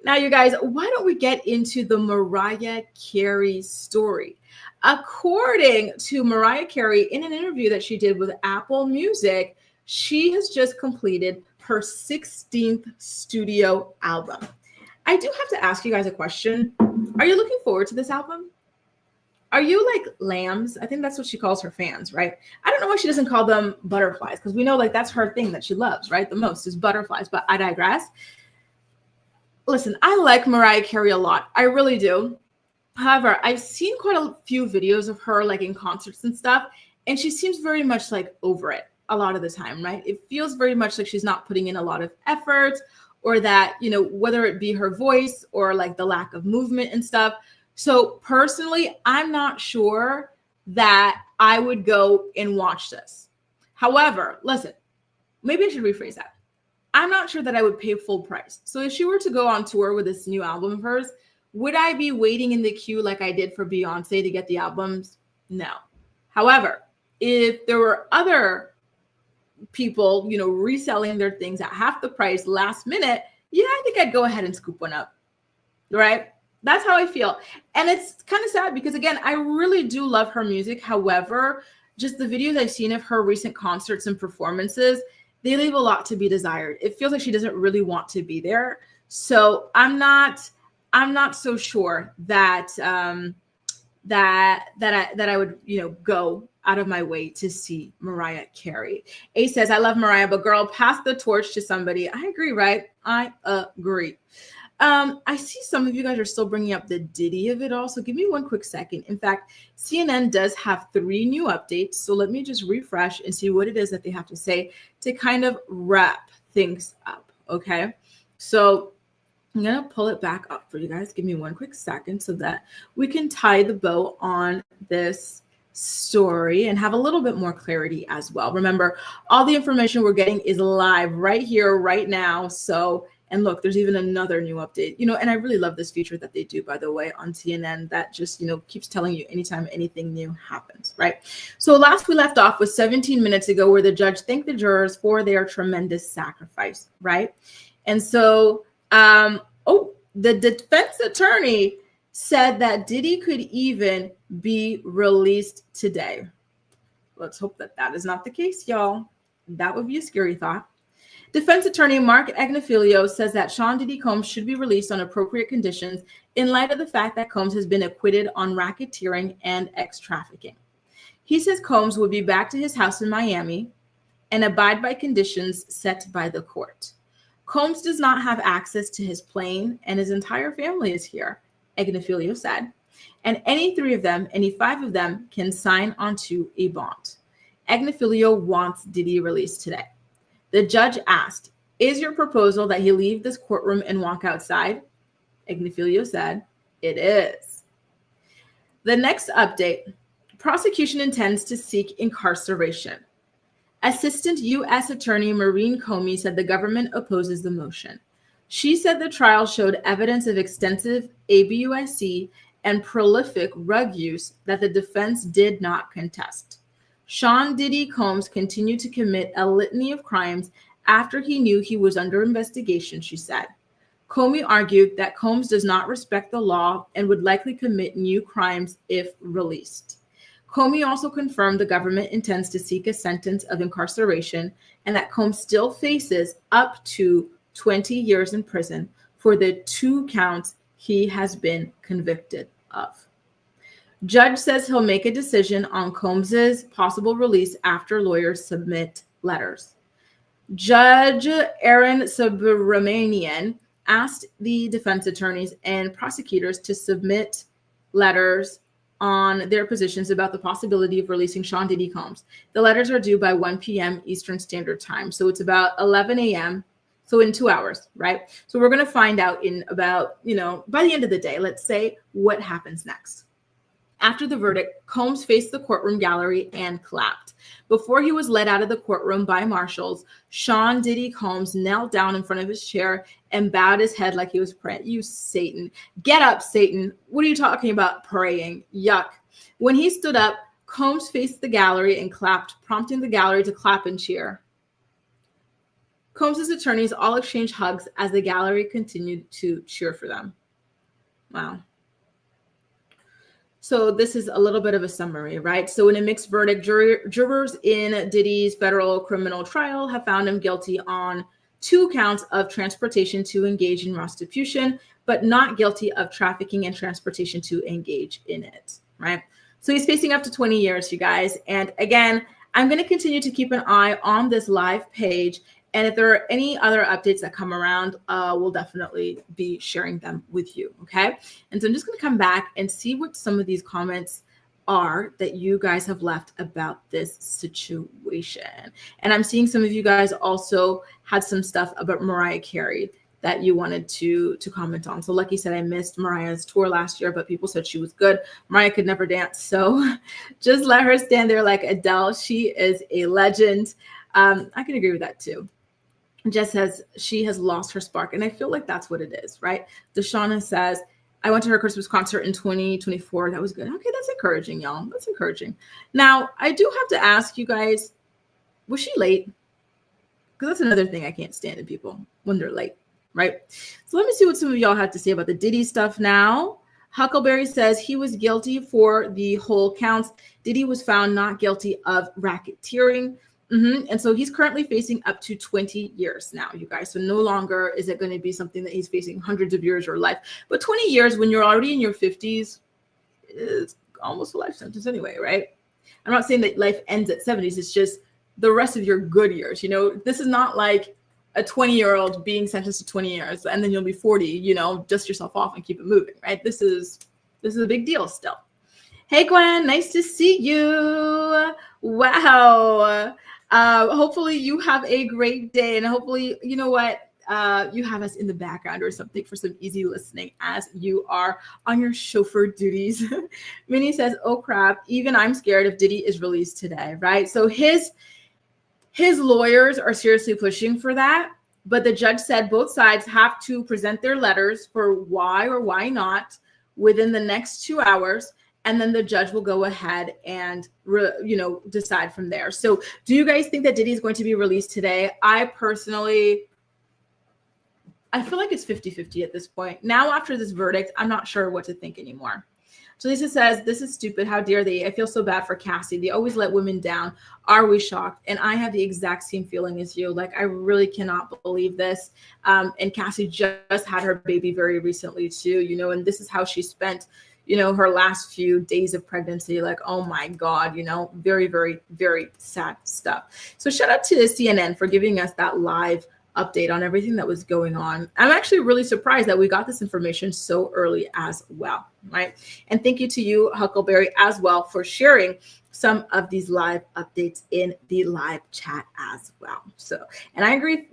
Now, you guys, why don't we get into the Mariah Carey story? According to Mariah Carey, in an interview that she did with Apple Music, she has just completed her 16th studio album. I do have to ask you guys a question. Are you looking forward to this album? Are you like lambs? I think that's what she calls her fans, right? I don't know why she doesn't call them butterflies, because we know like that's her thing that she loves, right? The most is butterflies, but I digress. Listen, I like Mariah Carey a lot. I really do. However, I've seen quite a few videos of her like in concerts and stuff, and she seems very much like over it a lot of the time, right? It feels very much like she's not putting in a lot of effort, or that, whether it be her voice or like the lack of movement and stuff. So personally, I'm not sure that I would go and watch this. However, listen, maybe I should rephrase that. I'm not sure that I would pay full price. So if she were to go on tour with this new album of hers, would I be waiting in the queue like I did for Beyonce to get the albums? No. However, if there were other people, reselling their things at half the price last minute, yeah, I think I'd go ahead and scoop one up, right? That's how I feel. And it's kind of sad because, again, I really do love her music. However, just the videos I've seen of her recent concerts and performances, they leave a lot to be desired. It feels like she doesn't really want to be there. So I'm not so sure that that I would, go out of my way to see Mariah Carey. A says, I love Mariah, but girl, pass the torch to somebody. I agree, right? I agree. I see some of you guys are still bringing up the Diddy of it all. So give me one quick second. In fact, CNN does have 3 new updates. So let me just refresh and see what it is that they have to say to kind of wrap things up. Okay. So I'm going to pull it back up for you guys. Give me one quick second so that we can tie the bow on this story and have a little bit more clarity as well. Remember, all the information we're getting is live right here, right now. So, and look, there's even another new update, and I really love this feature that they do, by the way, on CNN that just, keeps telling you anytime anything new happens, right? So last we left off was 17 minutes ago where the judge thanked the jurors for their tremendous sacrifice, right? And so, the defense attorney said that Diddy could even be released today. Let's hope that that is not the case, y'all. That would be a scary thought. Defense attorney Mark Agnifilio says that Sean Diddy Combs should be released on appropriate conditions in light of the fact that Combs has been acquitted on racketeering and ex-trafficking. He says Combs would be back to his house in Miami and abide by conditions set by the court. Combs does not have access to his plane and his entire family is here, Agnifilio said, and any 5 of them can sign onto a bond. Agnifilio wants Diddy released today. The judge asked, is your proposal that he leave this courtroom and walk outside? Agnifilio said, it is. The next update, prosecution intends to seek incarceration. Assistant U.S. Attorney Maureen Comey said the government opposes the motion. She said the trial showed evidence of extensive ABUSC and prolific drug use that the defense did not contest. Sean Diddy Combs continued to commit a litany of crimes after he knew he was under investigation, she said. Comey argued that Combs does not respect the law and would likely commit new crimes if released. Comey also confirmed the government intends to seek a sentence of incarceration and that Combs still faces up to 20 years in prison for the 2 counts he has been convicted of. Judge says he'll make a decision on Combs's possible release after lawyers submit letters. Judge Aaron Subramanian asked the defense attorneys and prosecutors to submit letters on their positions about the possibility of releasing Sean Diddy Combs. The letters are due by 1 p.m. Eastern Standard Time. So it's about 11 a.m. So in 2 hours, right? So we're going to find out in about, by the end of the day, let's say, what happens next. After the verdict, Combs faced the courtroom gallery and clapped. Before he was led out of the courtroom by marshals, Sean Diddy Combs knelt down in front of his chair and bowed his head like he was praying. You Satan. Get up, Satan. What are you talking about praying? Yuck. When he stood up, Combs faced the gallery and clapped, prompting the gallery to clap and cheer. Combs' attorneys all exchanged hugs as the gallery continued to cheer for them. Wow. So this is a little bit of a summary, right? So in a mixed verdict, jurors in Diddy's federal criminal trial have found him guilty on 2 counts of transportation to engage in prostitution, but not guilty of trafficking and transportation to engage in it, right? So he's facing up to 20 years, you guys. And again, I'm going to continue to keep an eye on this live page. And if there are any other updates that come around, we'll definitely be sharing them with you, okay? And so I'm just going to come back and see what some of these comments are that you guys have left about this situation. And I'm seeing some of you guys also had some stuff about Mariah Carey. that you wanted to comment on. So Lucky said, I missed Mariah's tour last year, but people said she was good. Mariah could never dance, so just let her stand there like Adele. She is a legend. I can agree with that too. Jess says she has lost her spark, and I feel like that's what it is, right? Deshauna says, I went to her Christmas concert in 2024. That was good. Okay, that's encouraging, y'all. That's encouraging. Now, I do have to ask you guys, was she late? Because that's another thing I can't stand in people when they're late, right? So let me see what some of y'all have to say about the Diddy stuff now. Huckleberry says he was guilty for the whole counts. Diddy was found not guilty of racketeering. And so he's currently facing up to 20 years now, you guys. So no longer is it going to be something that he's facing hundreds of years or life. But 20 years when you're already in your 50s is almost a life sentence anyway, right? I'm not saying that life ends at 70s. It's just the rest of your good years. You know, this is not like a 20-year-old being sentenced to 20 years and then you'll be 40, you know, dust yourself off and keep it moving, right? This is a big deal still. Hey, Gwen, nice to see you. Wow. Hopefully you have a great day, and hopefully, you know what, you have us in the background or something for some easy listening as you are on your chauffeur duties. Minnie says, oh crap, even I'm scared if Diddy is released today, right? So his lawyers are seriously pushing for that, but the judge said both sides have to present their letters for why or why not within the next 2 hours. And then the judge will go ahead and, decide from there. So do you guys think that Diddy is going to be released today? I feel like it's 50-50 at this point. Now, after this verdict, I'm not sure what to think anymore. So Lisa says, this is stupid. How dare they? I feel so bad for Cassie. They always let women down. Are we shocked? And I have the exact same feeling as you. Like, I really cannot believe this. And Cassie just had her baby very recently too, and this is how she spent her last few days of pregnancy. Like, oh my God, very, very, very sad stuff. So shout out to CNN for giving us that live update on everything that was going on. I'm actually really surprised that we got this information so early as well, right? And thank you to you, Huckleberry, as well for sharing some of these live updates in the live chat as well. So, and I agree,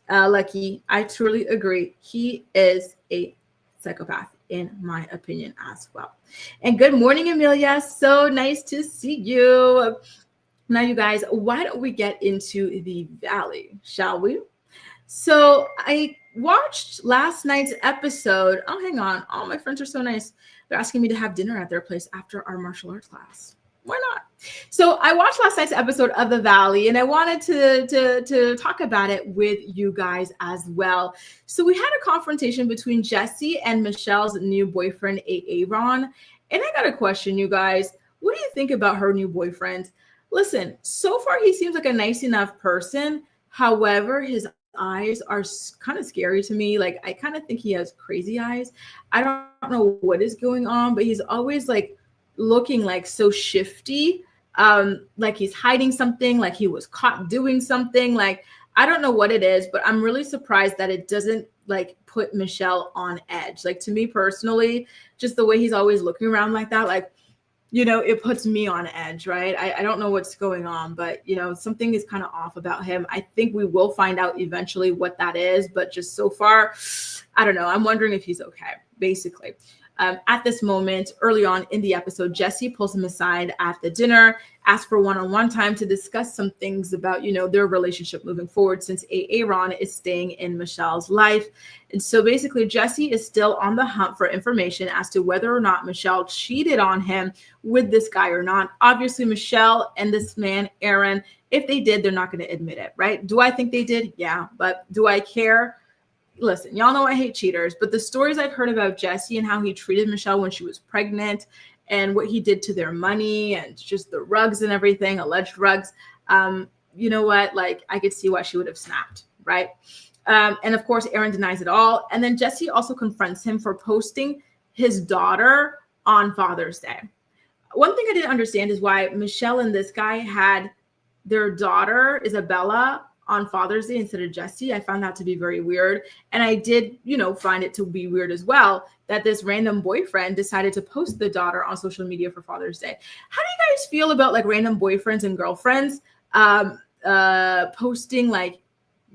Lucky, I truly agree. He is a psychopath, in my opinion, as well. And good morning, Amelia. So nice to see you. Now, you guys, why don't we get into the Valley, shall we? So I watched last night's episode. Oh, hang on. Oh, my friends are so nice. They're asking me to have dinner at their place after our martial arts class. Why not? So I watched last night's episode of The Valley, and I wanted to talk about it with you guys as well. So we had a confrontation between Jesse and Michelle's new boyfriend, Aaron. And I got a question, you guys. What do you think about her new boyfriend? Listen, so far he seems like a nice enough person. However, his eyes are kind of scary to me. Like, I kind of think he has crazy eyes. I don't know what is going on, but he's always like looking like so shifty, like he's hiding something, like he was caught doing something. Like, I don't know what it is, but I'm really surprised that it doesn't like put Michelle on edge. Like, to me personally, just the way he's always looking around like that, like, it puts me on edge, right? I don't know what's going on, but something is kind of off about him. I think we will find out eventually what that is, but just so far, I don't know. I'm wondering if he's okay, basically. At this moment, early on in the episode, Jesse pulls him aside at the dinner, asks for one-on-one time to discuss some things about, their relationship moving forward, since Aaron is staying in Michelle's life. And so basically, Jesse is still on the hunt for information as to whether or not Michelle cheated on him with this guy or not. Obviously, Michelle and this man, Aaron, if they did, they're not going to admit it, right? Do I think they did? Yeah. But do I care? Listen, y'all know I hate cheaters, but the stories I've heard about Jesse and how he treated Michelle when she was pregnant and what he did to their money and just the rugs and everything, alleged rugs, you know what? Like, I could see why she would have snapped, right? And of course, Aaron denies it all. And then Jesse also confronts him for posting his daughter on Father's Day. One thing I didn't understand is why Michelle and this guy had their daughter, Isabella, on Father's Day instead of Jesse. I found that to be very weird. And I did, find it to be weird as well that this random boyfriend decided to post the daughter on social media for Father's Day. How do you guys feel about like random boyfriends and girlfriends posting like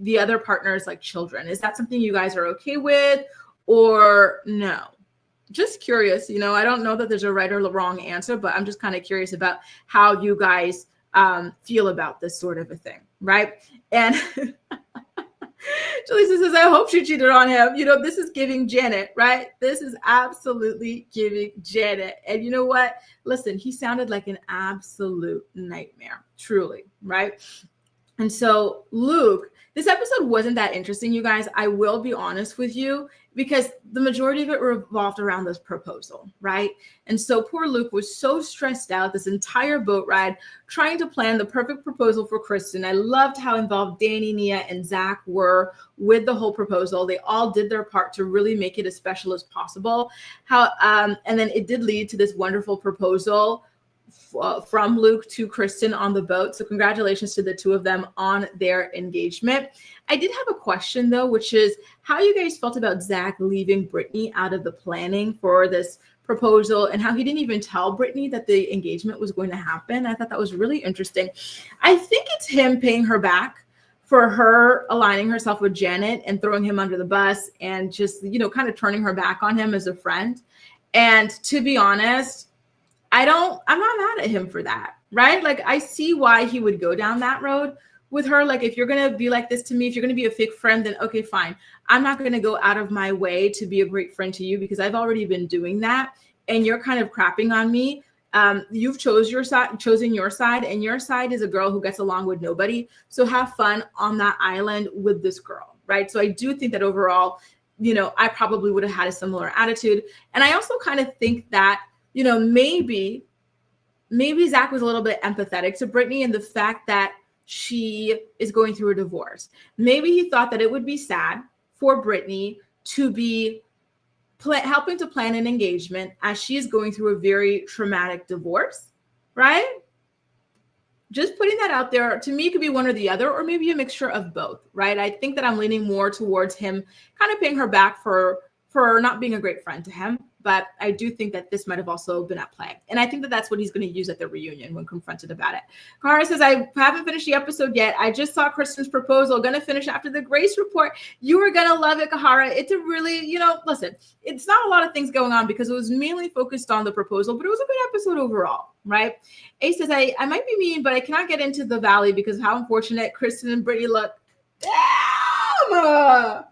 the other partners like children. Is that something you guys are okay with or no? Just curious, I don't know that there's a right or wrong answer, but I'm just kind of curious about how you guys feel about this sort of a thing, right? And Jaleesa says, I hope she cheated on him. This is giving Janet, right? This is absolutely giving Janet. And you know what? Listen, he sounded like an absolute nightmare, truly, right? And so Luke, this episode wasn't that interesting, you guys. I will be honest with you, because the majority of it revolved around this proposal, right? And so poor Luke was so stressed out this entire boat ride, trying to plan the perfect proposal for Kristen. I loved how involved Danny, Nia, and Zach were with the whole proposal. They all did their part to really make it as special as possible. And then it did lead to this wonderful proposal from Luke to Kristen on the boat. So congratulations to the two of them on their engagement. I did have a question though, which is how you guys felt about Zach leaving Brittany out of the planning for this proposal and how he didn't even tell Brittany that the engagement was going to happen. I thought that was really interesting. I think it's him paying her back for her aligning herself with Janet and throwing him under the bus and just, kind of turning her back on him as a friend. And to be honest, I'm not mad at him for that, right? Like, I see why he would go down that road with her. Like, if you're going to be like this to me, if you're going to be a fake friend, then okay, fine. I'm not going to go out of my way to be a great friend to you because I've already been doing that. And you're kind of crapping on me. You've chosen your side, and your side is a girl who gets along with nobody. So have fun on that island with this girl, right? So I do think that overall, I probably would have had a similar attitude. And I also kind of think that, maybe Zach was a little bit empathetic to Brittany and the fact that she is going through a divorce. Maybe he thought that it would be sad for Brittany to be helping to plan an engagement as she is going through a very traumatic divorce, right? Just putting that out there. To me, it could be one or the other, or maybe a mixture of both, right? I think that I'm leaning more towards him kind of paying her back for not being a great friend to him. But I do think that this might have also been at play. And I think that that's what he's going to use at the reunion when confronted about it. Cara says, I haven't finished the episode yet. I just saw Kristen's proposal. Going to finish after the Grace report. You are going to love it, Kahara. It's a really, listen, it's not a lot of things going on because it was mainly focused on the proposal, but it was a good episode overall, right? Ace says, I might be mean, but I cannot get into the valley because of how unfortunate Kristen and Brittany look. Damn!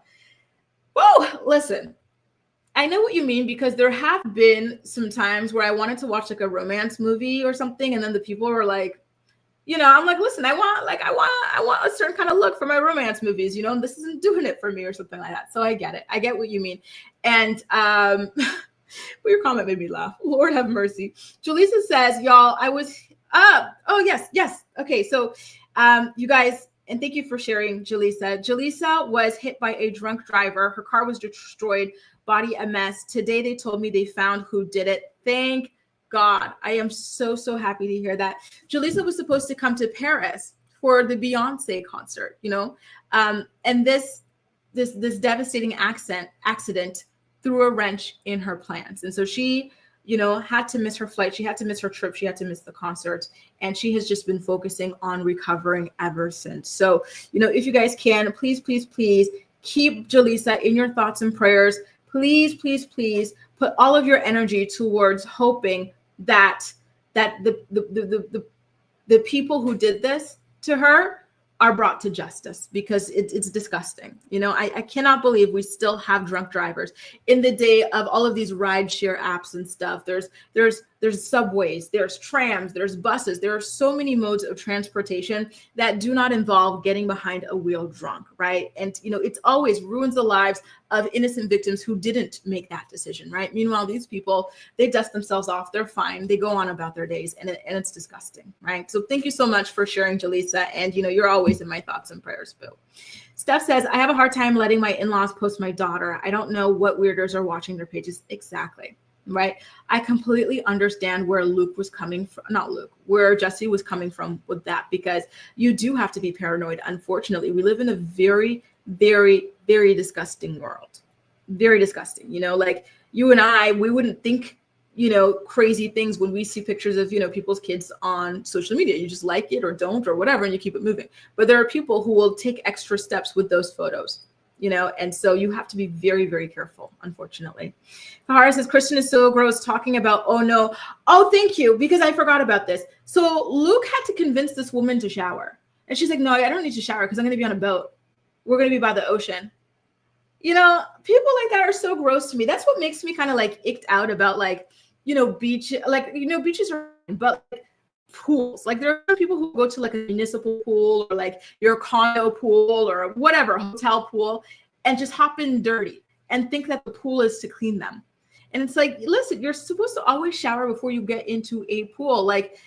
Whoa, listen. I know what you mean because there have been some times where I wanted to watch like a romance movie or something, and then the people were like, I'm like, listen, I want a certain kind of look for my romance movies, and this isn't doing it for me or something like that. So I get it. I get what you mean. And your comment made me laugh. Lord have mercy. Jaleesa says, y'all, I was up. Oh, yes. Okay, so you guys, and thank you for sharing, Jaleesa. Jaleesa was hit by a drunk driver. Her car was destroyed. Body a mess. Today they told me they found who did it. Thank God. I am so happy to hear that. Jaleesa was supposed to come to Paris for the Beyonce concert, and this devastating accident threw a wrench in her plans. And so she, had to miss her flight. She had to miss her trip. She had to miss the concert. And she has just been focusing on recovering ever since. So, if you guys can, please keep Jaleesa in your thoughts and prayers. Please put all of your energy towards hoping that the people who did this to her are brought to justice because it's disgusting. I cannot believe we still have drunk drivers in the day of all of these rideshare apps and stuff. There's subways, there's trams, there's buses. There are so many modes of transportation that do not involve getting behind a wheel drunk, right? And, it's always ruins the lives of innocent victims who didn't make that decision, right? Meanwhile, these people, they dust themselves off. They're fine. They go on about their days and it's disgusting, right? So thank you so much for sharing, Jaleesa. And, you're always in my thoughts and prayers, Boo. Steph says, I have a hard time letting my in-laws post my daughter. I don't know what weirdos are watching their pages. Exactly. Right. I completely understand where Luke was coming from, where Jesse was coming from with that, because you do have to be paranoid. Unfortunately, we live in a very, very, very disgusting world. Very disgusting. Like you and I, we wouldn't think crazy things when we see pictures of, people's kids on social media. You just like it or don't or whatever, and you keep it moving. But there are people who will take extra steps with those photos, and so you have to be very, very careful, unfortunately. Kahara says, Kristen is so gross talking about, oh no. Oh, thank you, because I forgot about this. So Luke had to convince this woman to shower. And she's like, no, I don't need to shower because I'm going to be on a boat. We're going to be by the ocean. People like that are so gross to me. That's what makes me kind of like icked out about beach, beaches are, but like pools. Like there are people who go to like a municipal pool or like your condo pool or whatever, hotel pool, and just hop in dirty and think that the pool is to clean them. And it's like, listen, you're supposed to always shower before you get into a pool. Like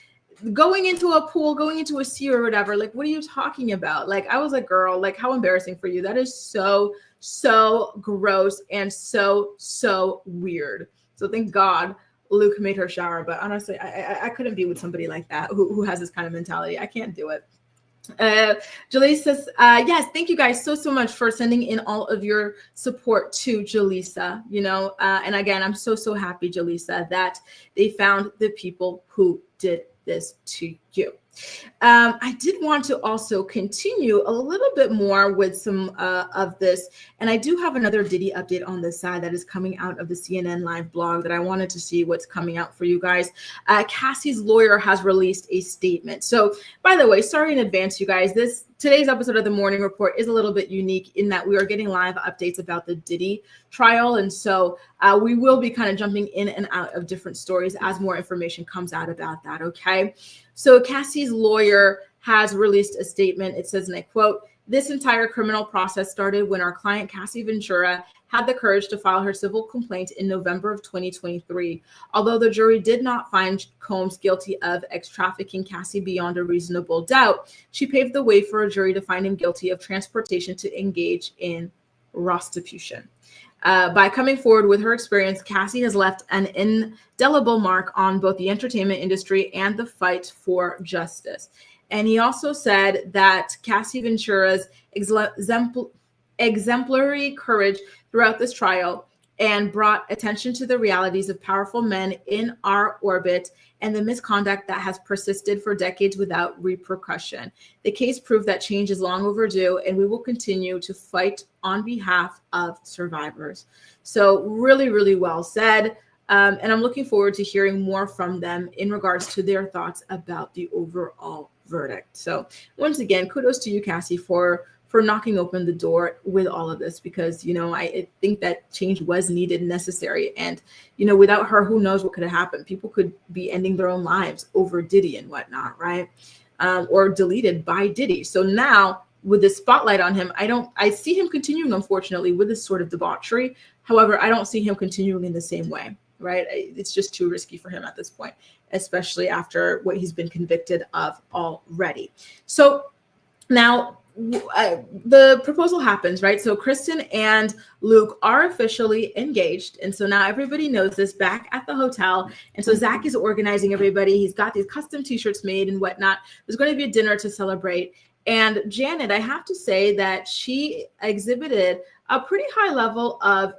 going into a pool, going into a sea or whatever, like, what are you talking about? Like, I was like, girl, like, how embarrassing for you. That is so, so gross and so, so weird. So thank God Luke made her shower. But honestly, I couldn't be with somebody like that who has this kind of mentality. I can't do it. Jalisa says, yes, thank you guys so much for sending in all of your support to Jalisa, and again, I'm so happy, Jalisa, that they found the people who did this to you. I did want to also continue a little bit more with some of this, and I do have another Diddy update on this side that is coming out of the CNN Live blog that I wanted to see what's coming out for you guys. Cassie's lawyer has released a statement. So, by the way, sorry in advance, you guys. Today's episode of the Morning Report is a little bit unique in that we are getting live updates about the Diddy trial, and so we will be kind of jumping in and out of different stories as more information comes out about that. Okay. So Cassie's lawyer has released a statement. It says, and I quote, "This entire criminal process started when our client, Cassie Ventura, had the courage to file her civil complaint in November of 2023. Although the jury did not find Combs guilty of ex-trafficking Cassie beyond a reasonable doubt, she paved the way for a jury to find him guilty of transportation to engage in prostitution. By coming forward with her experience, Cassie has left an indelible mark on both the entertainment industry and the fight for justice." And he also said that Cassie Ventura's exemplary courage throughout this trial and brought attention to the realities of powerful men in our orbit and the misconduct that has persisted for decades without repercussion. The case proved that change is long overdue, and we will continue to fight on behalf of survivors. So really, really well said. And I'm looking forward to hearing more from them in regards to their thoughts about the overall verdict. So once again, kudos to you, Cassie, for knocking open the door with all of this, because, I think that change was needed and necessary. And, without her, who knows what could have happened? People could be ending their own lives over Diddy and whatnot, right? Or deleted by Diddy. So now with the spotlight on him, I see him continuing, unfortunately, with this sort of debauchery. However, I don't see him continuing in the same way, right? It's just too risky for him at this point, especially after what he's been convicted of already. So now, the proposal happens, right? So Kristen and Luke are officially engaged. And so now everybody knows this back at the hotel. And so Zach is organizing everybody. He's got these custom t-shirts made and whatnot. There's going to be a dinner to celebrate. And Janet, I have to say that she exhibited a pretty high level of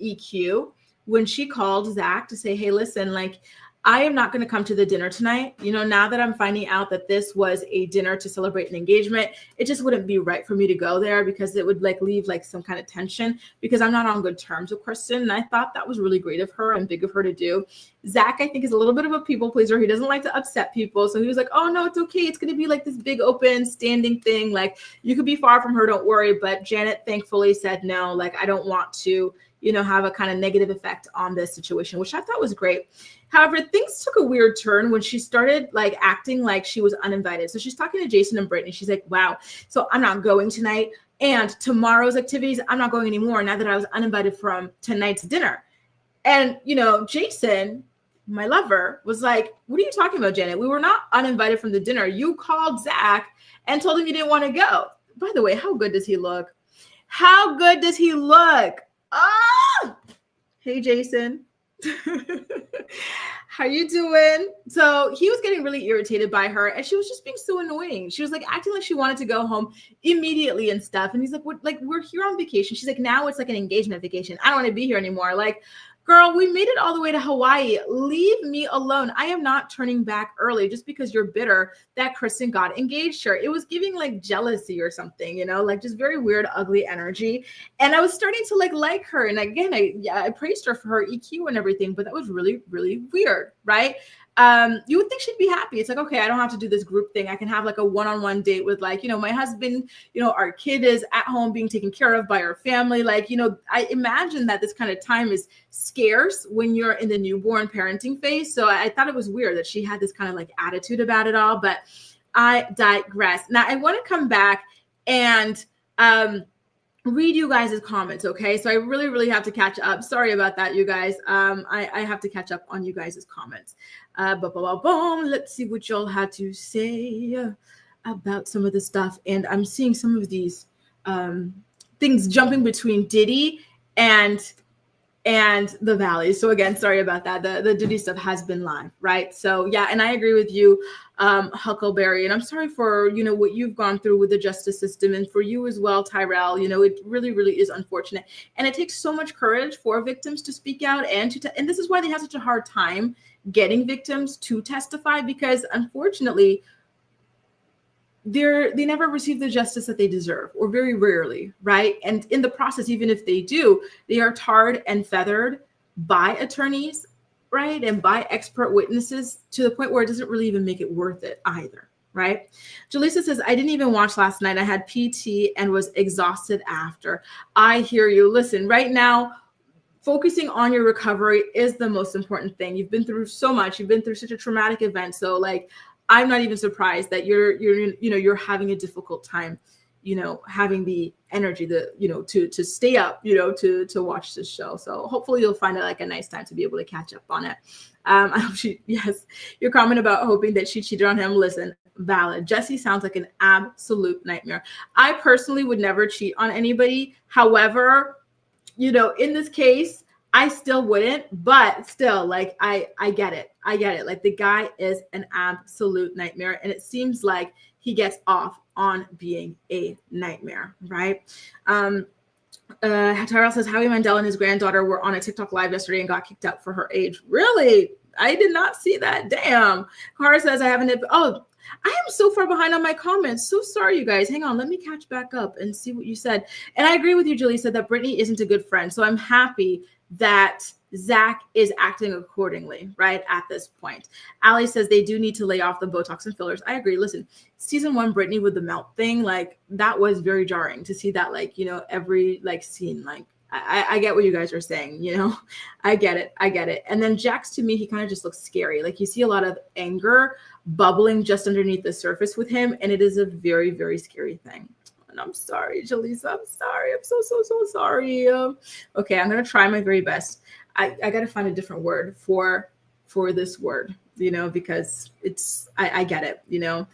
EQ when she called Zach to say, hey, listen, like, I am not going to come to the dinner tonight. Now that I'm finding out that this was a dinner to celebrate an engagement, it just wouldn't be right for me to go there because it would leave some kind of tension because I'm not on good terms with Kristen. And I thought that was really great of her and big of her to do. Zach, I think, is a little bit of a people pleaser. He doesn't like to upset people. So he was like, oh no, it's okay. It's going to be like this big open standing thing. Like, you could be far from her. Don't worry. But Janet thankfully said, no, I don't want to, have a kind of negative effect on this situation, which I thought was great. However, things took a weird turn when she started acting like she was uninvited. So she's talking to Jason and Brittany. She's like, wow, so I'm not going tonight. And tomorrow's activities, I'm not going anymore now that I was uninvited from tonight's dinner. And, Jason, my lover, was like, what are you talking about, Janet? We were not uninvited from the dinner. You called Zach and told him you didn't want to go. By the way, how good does he look? How good does he look? Ah! Hey, Jason. How you doing? So he was getting really irritated by her, and she was just being so annoying. She was acting like she wanted to go home immediately and stuff. And he's like, "What? We're here on vacation." She's like, "Now it's an engagement vacation. I don't want to be here anymore." Girl, we made it all the way to Hawaii. Leave me alone. I am not turning back early just because you're bitter that Kristen got engaged her. It was giving like jealousy or something, you know, like just very weird, ugly energy. And I was starting to like her. And again, I praised her for her EQ and everything, but that was really, really weird, right? You would think she'd be happy. It's like, okay, I don't have to do this group thing. I can have like a one-on-one date with like, you know, my husband, you know, our kid is at home being taken care of by our family. Like, you know, I imagine that this kind of time is scarce when you're in the newborn parenting phase. So I thought it was weird that she had this kind of like attitude about it all, but I digress. Now I want to come back and, read you guys' comments, okay? So I really, really have to catch up. Sorry about that, you guys. I have to catch up on you guys' comments. Let's see what y'all had to say about some of the stuff. And I'm seeing some of these things jumping between Diddy and the Valley. So again, sorry about that. The Diddy stuff has been live, right? So yeah, and I agree with you, Huckleberry. And I'm sorry for, you know, what you've gone through with the justice system, and for you as well, Tyrell. You know, it really, really is unfortunate. And it takes so much courage for victims to speak out and and this is why they have such a hard time getting victims to testify, because unfortunately, they never receive the justice that they deserve, or very rarely, right? And in the process, even if they do, they are tarred and feathered by attorneys, right? And by expert witnesses, to the point where it doesn't really even make it worth it either, right? Jaleesa says, I didn't even watch last night. I had PT and was exhausted after. I hear you. Listen, right now, focusing on your recovery is the most important thing. You've been through so much. You've been through such a traumatic event. So like, I'm not even surprised that you're having a difficult time, you know, having the energy to stay up, you know, to watch this show. So hopefully you'll find it like a nice time to be able to catch up on it. I hope yes, your comment about hoping that she cheated on him. Listen, valid. Jesse sounds like an absolute nightmare. I personally would never cheat on anybody. However, you know, in this case, I still wouldn't, but still, like, I get it. I get it. Like, the guy is an absolute nightmare. And it seems like he gets off on being a nightmare, right? Tyrell says, Howie Mandel and his granddaughter were on a TikTok live yesterday and got kicked out for her age. Really? I did not see that. Damn. Cara says, I haven't. Oh, I am so far behind on my comments. So sorry, you guys. Hang on. Let me catch back up and see what you said. And I agree with you, Julie, said that Brittany isn't a good friend. So I'm happy that Zach is acting accordingly, right, at this point. Allie says they do need to lay off the Botox and fillers. I agree. Listen, season 1, Brittany with the melt thing, like, that was very jarring to see that, like, you know, every, like, scene, like, I get what you guys are saying, you know, I get it. And then Jax, to me, he kind of just looks scary. Like, you see a lot of anger bubbling just underneath the surface with him. And it is a very, very scary thing. And I'm sorry, Jaleesa. I'm sorry. I'm so sorry. Okay, I'm going to try my very best. I got to find a different word for this word, you know, because I get it, you know.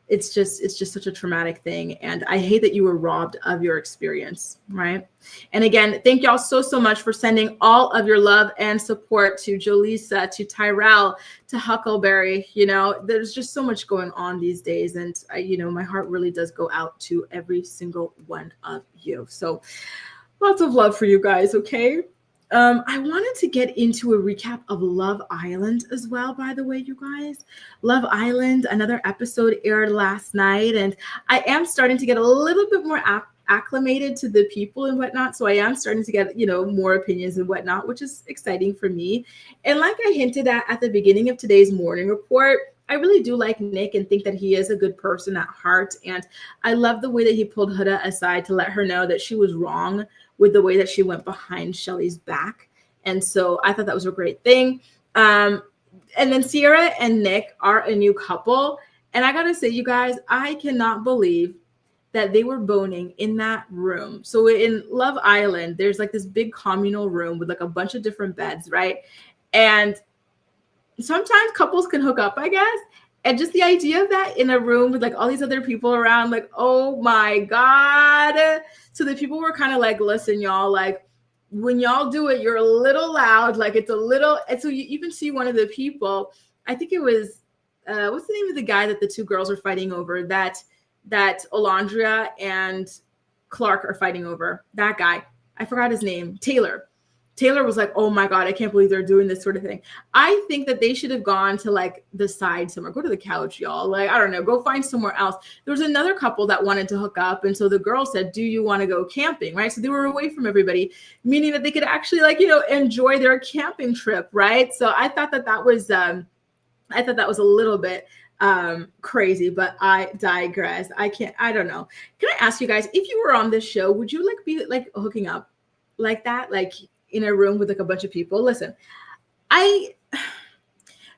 It's just such a traumatic thing. And I hate that you were robbed of your experience, right? And again, thank y'all so much for sending all of your love and support to Jaleesa, to Tyrell, to Huckleberry. You know, there's just so much going on these days. And you know, my heart really does go out to every single one of you. So lots of love for you guys, okay? I wanted to get into a recap of Love Island as well, by the way, you guys. Love Island, another episode aired last night, and I am starting to get a little bit more acclimated to the people and whatnot. So I am starting to get, you know, more opinions and whatnot, which is exciting for me. And like I hinted at the beginning of today's morning report, I really do like Nick and think that he is a good person at heart. And I love the way that he pulled Huda aside to let her know that she was wrong with the way that she went behind Shelly's back. And so I thought that was a great thing. And then Sierra and Nick are a new couple. And I got to say, you guys, I cannot believe that they were boning in that room. So in Love Island, there's like this big communal room with like a bunch of different beds, right? And sometimes couples can hook up, I guess. And just the idea of that in a room with like all these other people around, like, oh my God. So the people were kind of like, listen, y'all, like, when y'all do it, you're a little loud, like it's a little, and so you even see one of the people, I think it was, what's the name of the guy that the two girls are fighting over, that Alondria and Clark are fighting over, that guy, I forgot his name, Taylor. Taylor was like, oh my God, I can't believe they're doing this sort of thing. I think that they should have gone to like the side somewhere, go to the couch, y'all. Like, I don't know, go find somewhere else. There was another couple that wanted to hook up. And so the girl said, do you want to go camping? Right. So they were away from everybody, meaning that they could actually like, enjoy their camping trip. Right. So I thought that was a little bit crazy, but I digress. I don't know. Can I ask you guys, if you were on this show, would you like be like hooking up like that? Like, in a room with like a bunch of people. Listen,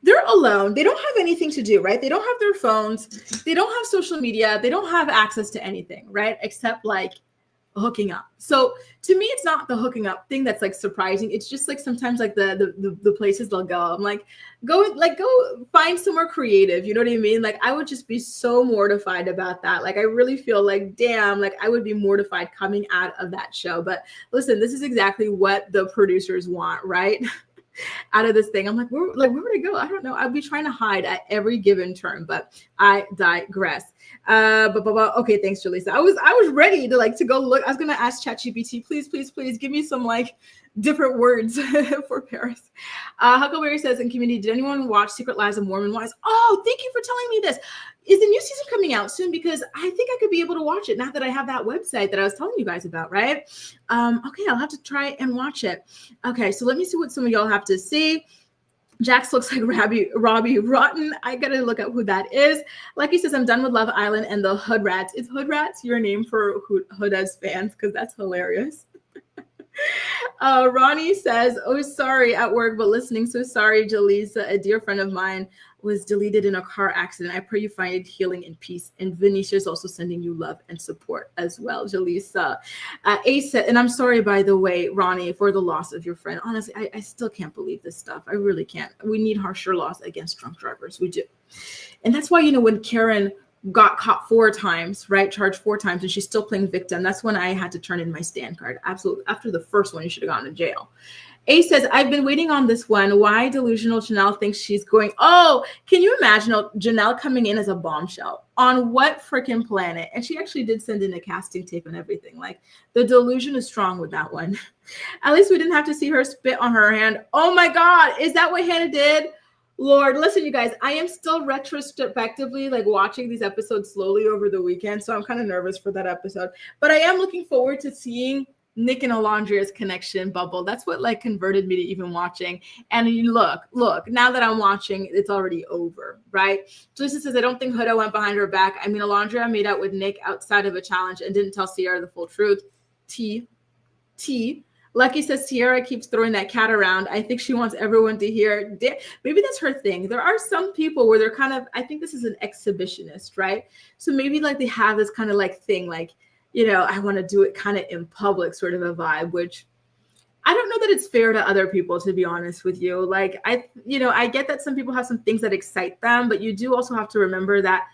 they're alone. They don't have anything to do, right? They don't have their phones. They don't have social media. They don't have access to anything, right? Except like hooking up. So to me, it's not the hooking up thing that's like surprising. It's just like sometimes like the places they'll go. I'm like, go find somewhere creative. You know what I mean? Like I would just be so mortified about that. Like I really feel like, damn, like I would be mortified coming out of that show. But listen, this is exactly what the producers want, right? Out of this thing. I'm like, where would I go? I don't know. I'd be trying to hide at every given turn, but I digress. Okay, thanks, Jaleesa. I was ready to go look. I was gonna ask ChatGPT, please give me some like different words for Paris. Huckleberry says in community, did anyone watch Secret Lives of Mormon Wives? Oh, thank you for telling me this. Is the new season coming out soon? Because I think I could be able to watch it now that I have that website that I was telling you guys about, right? Okay, I'll have to try and watch it. Okay, so let me see what some of y'all have to say. Jax looks like Robbie Rotten. I gotta look up who that is. Like he says, I'm done with Love Island and the Hood Rats. Is Hood Rats your name for Hood's fans? Because that's hilarious. Ronnie says, oh, sorry at work, but listening. So sorry, Jaleesa. A dear friend of mine was deleted in a car accident. I pray you find healing and peace. And Venetia is also sending you love and support as well, Jaleesa. Ace said, and I'm sorry, by the way, Ronnie, for the loss of your friend. Honestly, I still can't believe this stuff. I really can't. We need harsher laws against drunk drivers. We do. And that's why, when Karen got caught 4 times, right? Charged 4 times, and she's still playing victim. That's when I had to turn in my stand card. Absolutely. After the first one, you should have gone to jail. A says, I've been waiting on this one. Why delusional Janelle thinks she's going. Oh, can you imagine Janelle coming in as a bombshell? On what freaking planet? And she actually did send in a casting tape and everything. Like the delusion is strong with that one. At least we didn't have to see her spit on her hand. Oh my God. Is that what Hannah did? Lord, listen, you guys, I am still retrospectively like watching these episodes slowly over the weekend. So I'm kind of nervous for that episode, but I am looking forward to seeing Nick and Alondria's connection bubble. That's what like converted me to even watching. And you look, now that I'm watching, it's already over, right? Lisa says, I don't think Huda went behind her back. I mean, Alondria made out with Nick outside of a challenge and didn't tell Sierra the full truth. T. Lucky says Sierra keeps throwing that cat around. I think she wants everyone to hear. Maybe that's her thing. There are some people where they're kind of, I think this is an exhibitionist, right? So maybe like they have this kind of like thing, like, I want to do it kind of in public sort of a vibe, which I don't know that it's fair to other people, to be honest with you. Like, I get that some people have some things that excite them, but you do also have to remember that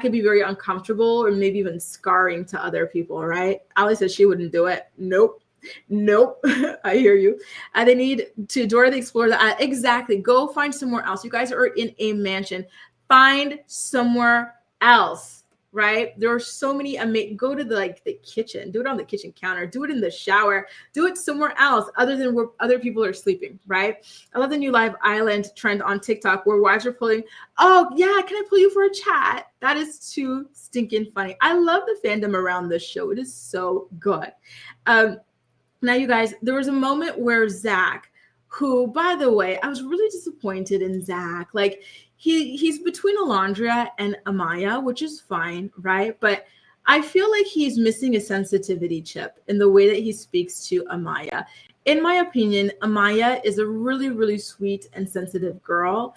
could be very uncomfortable or maybe even scarring to other people, right? Ali says she wouldn't do it. Nope. I hear you. They need to Dora the Explorer. Exactly. Go find somewhere else. You guys are in a mansion. Find somewhere else. Right? There are so many. Go to the kitchen. Do it on the kitchen counter. Do it in the shower. Do it somewhere else other than where other people are sleeping. Right? I love the new Live Island trend on TikTok where wives are pulling. Oh yeah, can I pull you for a chat? That is too stinking funny. I love the fandom around this show. It is so good. Now, you guys, there was a moment where Zach, who, by the way, I was really disappointed in Zach. Like, he's between Alondria and Amaya, which is fine, right? But I feel like he's missing a sensitivity chip in the way that he speaks to Amaya. In my opinion, Amaya is a really, really sweet and sensitive girl.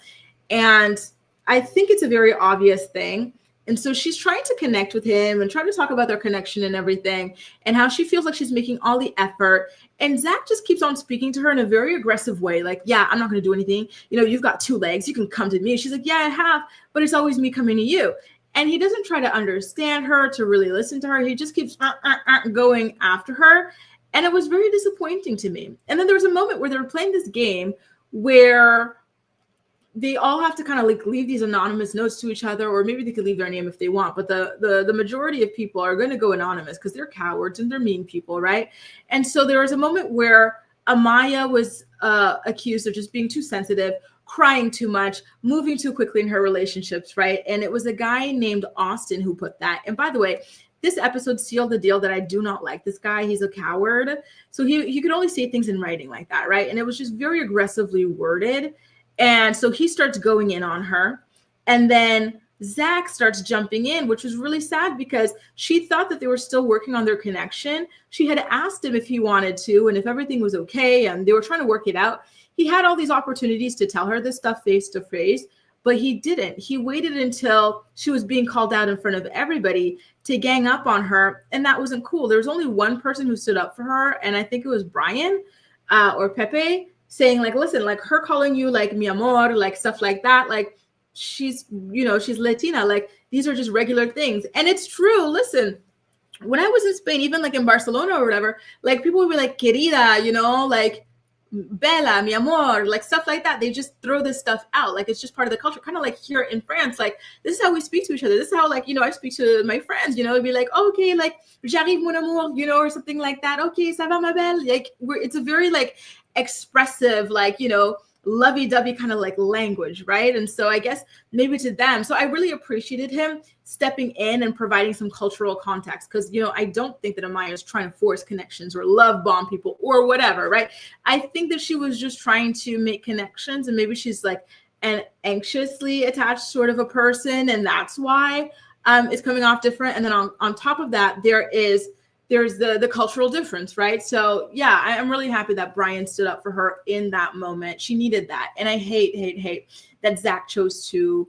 And I think it's a very obvious thing. And so she's trying to connect with him and trying to talk about their connection and everything and how she feels like she's making all the effort. And Zach just keeps on speaking to her in a very aggressive way. Like, yeah, I'm not going to do anything. You've got 2 legs. You can come to me. She's like, yeah, I have. But it's always me coming to you. And he doesn't try to understand her, to really listen to her. He just keeps going after her. And it was very disappointing to me. And then there was a moment where they were playing this game where they all have to kind of like leave these anonymous notes to each other, or maybe they could leave their name if they want. But the majority of people are going to go anonymous because they're cowards and they're mean people, right? And so there was a moment where Amaya was accused of just being too sensitive, crying too much, moving too quickly in her relationships, right? And it was a guy named Austin who put that. And by the way, this episode sealed the deal that I do not like. This guy, he's a coward. So he could only say things in writing like that, right? And it was just very aggressively worded. And so he starts going in on her. And then Zach starts jumping in, which was really sad because she thought that they were still working on their connection. She had asked him if he wanted to and if everything was okay, and they were trying to work it out. He had all these opportunities to tell her this stuff face to face, but he didn't. He waited until she was being called out in front of everybody to gang up on her, and that wasn't cool. There was only one person who stood up for her, and I think it was Brian or Pepe, saying like, listen, like her calling you like mi amor, like stuff like that, like she's Latina, like these are just regular things. And it's true. Listen, when I was in Spain, even like in Barcelona or whatever, like people would be like querida, like Bella, mi amor, like stuff like that. They just throw this stuff out. Like it's just part of the culture. Kind of like here in France, like this is how we speak to each other. This is how like, I speak to my friends, it'd be like, oh, okay, like j'arrive mon amour, or something like that. Okay, ça va ma belle. Like it's a very like expressive, like, lovey-dovey kind of like language, right? And so I guess maybe to them. So I really appreciated him stepping in and providing some cultural context because, I don't think that Amaya is trying to force connections or love bomb people or whatever, right? I think that she was just trying to make connections, and maybe she's like an anxiously attached sort of a person, and that's why it's coming off different. And then on top of that, there's the cultural difference, right? So yeah, I'm really happy that Brian stood up for her in that moment. She needed that. And I hate that Zach chose to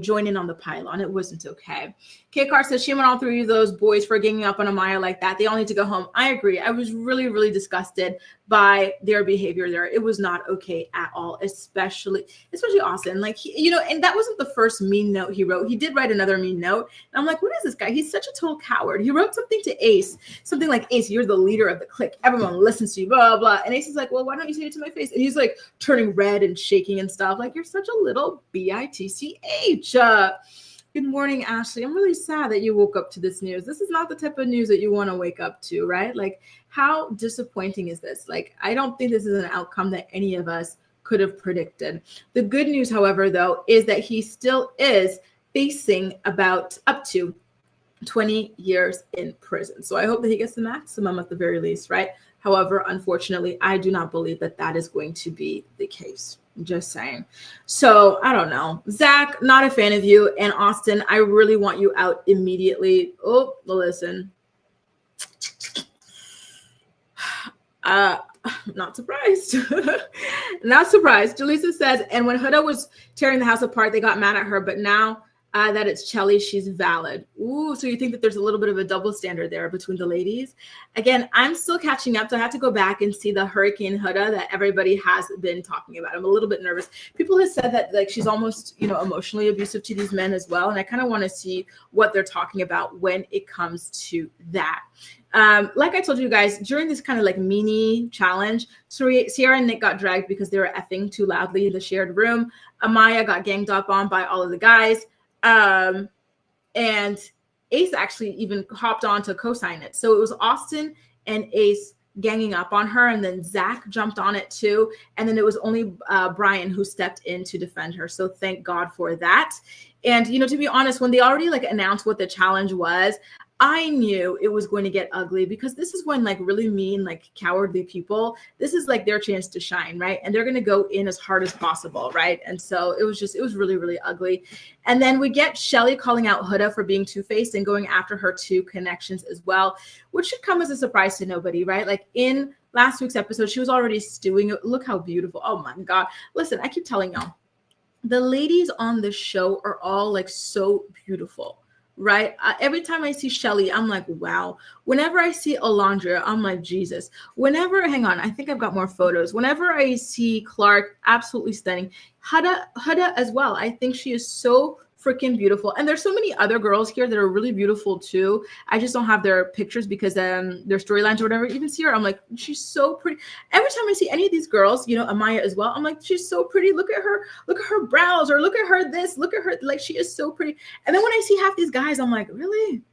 join in on the pylon. It wasn't okay. K Car says, shame on all three of those boys for ganging up on Amaya like that. They all need to go home. I agree. I was really, really disgusted by their behavior there. It was not okay at all, especially Austin. Like, and that wasn't the first mean note he wrote. He did write another mean note. And I'm like, what is this guy? He's such a total coward. He wrote something to Ace, something like, Ace, you're the leader of the clique. Everyone listens to you, blah, blah, blah. And Ace is like, well, why don't you say it to my face? And he's like turning red and shaking and stuff. Like, you're such a little bitch. Good morning, Ashley. I'm really sad that you woke up to this news. This is not the type of news that you want to wake up to, right? Like, how disappointing is this? Like, I don't think this is an outcome that any of us could have predicted. The good news, however, though, is that he still is facing up to 20 years in prison. So I hope that he gets the maximum at the very least, right? However, unfortunately, I do not believe that that is going to be the case. Just saying. So I don't know. Zach, not a fan of you. And Austin, I really want you out immediately. Oh, listen. Not surprised. Not surprised. Jaleesa says, and when Huda was tearing the house apart, they got mad at her. But now that it's Chelly, she's valid. Ooh, so you think that there's a little bit of a double standard there between the ladies? Again, I'm still catching up, so I have to go back and see the Hurricane Huda that everybody has been talking about. I'm a little bit nervous. People have said that like she's almost, emotionally abusive to these men as well, and I kind of want to see what they're talking about when it comes to that. Like I told you guys, during this kind of like mini challenge, Sierra and Nick got dragged because they were effing too loudly in the shared room. Amaya got ganged up on by all of the guys. And Ace actually even hopped on to co-sign it. So it was Austin and Ace ganging up on her, and then Zach jumped on it too. And then it was only Brian who stepped in to defend her. So thank God for that. And, to be honest, when they already like announced what the challenge was, I knew it was going to get ugly because this is when like really mean, like cowardly people, this is like their chance to shine, right? And they're going to go in as hard as possible, right? And so it was really, really ugly. And then we get Shelly calling out Huda for being two-faced and going after her two connections as well, which should come as a surprise to nobody, right? Like in last week's episode, she was already stewing. Look how beautiful. Oh my God. Listen, I keep telling y'all, the ladies on the show are all like so beautiful. Right? Every time I see Shelly, I'm like, wow. Whenever I see Alondra, I'm like, Jesus. Hang on, I think I've got more photos. Whenever I see Clark, absolutely stunning. Huda as well. I think she is so freaking beautiful. And there's so many other girls here that are really beautiful too. I just don't have their pictures because their storylines or whatever. Even see her, I'm like, she's so pretty. Every time I see any of these girls, Amaya as well, I'm like, she's so pretty. Look at her brows, or look at her this, look at her, like she is so pretty. And then when I see half these guys, I'm like, really?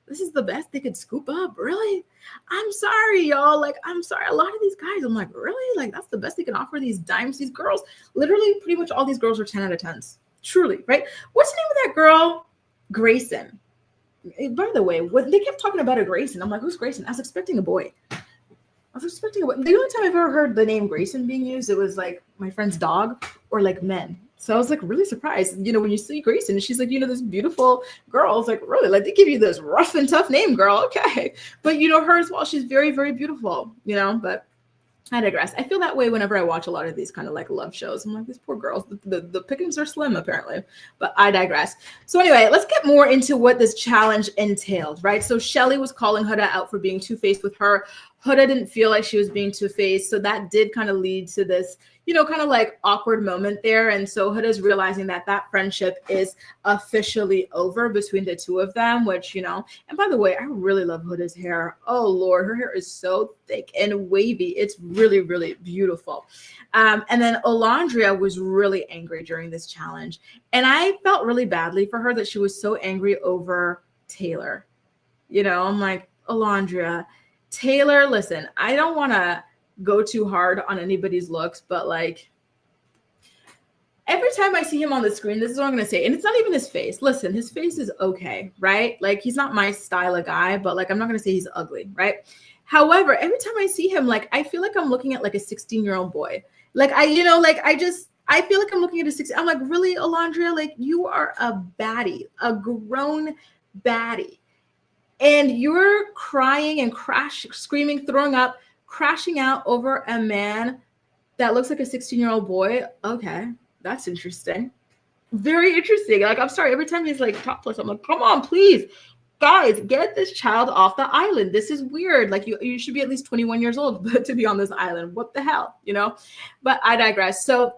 this is the best they could scoop up. Really? I'm sorry, y'all. Like, I'm sorry. A lot of these guys, I'm like, really? Like, that's the best they can offer these dimes, these girls. Literally, pretty much all these girls are 10 out of 10s. Truly, right? What's the name of that girl? Grayson. By the way, they kept talking about a Grayson. I'm like, who's Grayson? I was expecting a boy. The only time I've ever heard the name Grayson being used, it was like my friend's dog or like men. So I was like really surprised, you know, when you see Grayson, she's like, you know, this beautiful girl. It's like, really, like they give you this rough and tough name, girl. Okay. But you know, her as well, she's very, very beautiful, you know, but I digress. I feel that way whenever I watch a lot of these kind of like love shows. I'm like, these poor girls, the pickings are slim apparently, but I digress. So anyway, let's get more into what this challenge entailed, right? So Shelly was calling Huda out for being two-faced with her. Huda didn't feel like she was being two-faced. So that did kind of lead to this, you know, kind of like awkward moment there. And so Huda's realizing that that friendship is officially over between the two of them, which, you know, and by the way, I really love Huda's hair. Oh Lord, her hair is so thick and wavy. It's really, really beautiful. And then Alondria was really angry during this challenge. And I felt really badly for her that she was so angry over Taylor. You know, I'm like, Alondria, Taylor, listen, I don't want to go too hard on anybody's looks, but like every time I see him on the screen, this is what I'm going to say. And it's not even his face. Listen, his face is okay, right? Like he's not my style of guy, but like, I'm not going to say he's ugly, right? However, every time I see him, like, I feel like I'm looking at like a 16-year-old boy. Like I feel like I'm looking at a 16. I'm like, really, Alondria? Like you are a baddie, a grown baddie. And you're crying and screaming, throwing up, crashing out over a man that looks like a 16-year-old boy. Okay, that's interesting. Very interesting. Like, I'm sorry, every time he's like topless, I'm like, come on, please. Guys, get this child off the island. This is weird. Like you should be at least 21 years old to be on this island. What the hell, you know? But I digress. So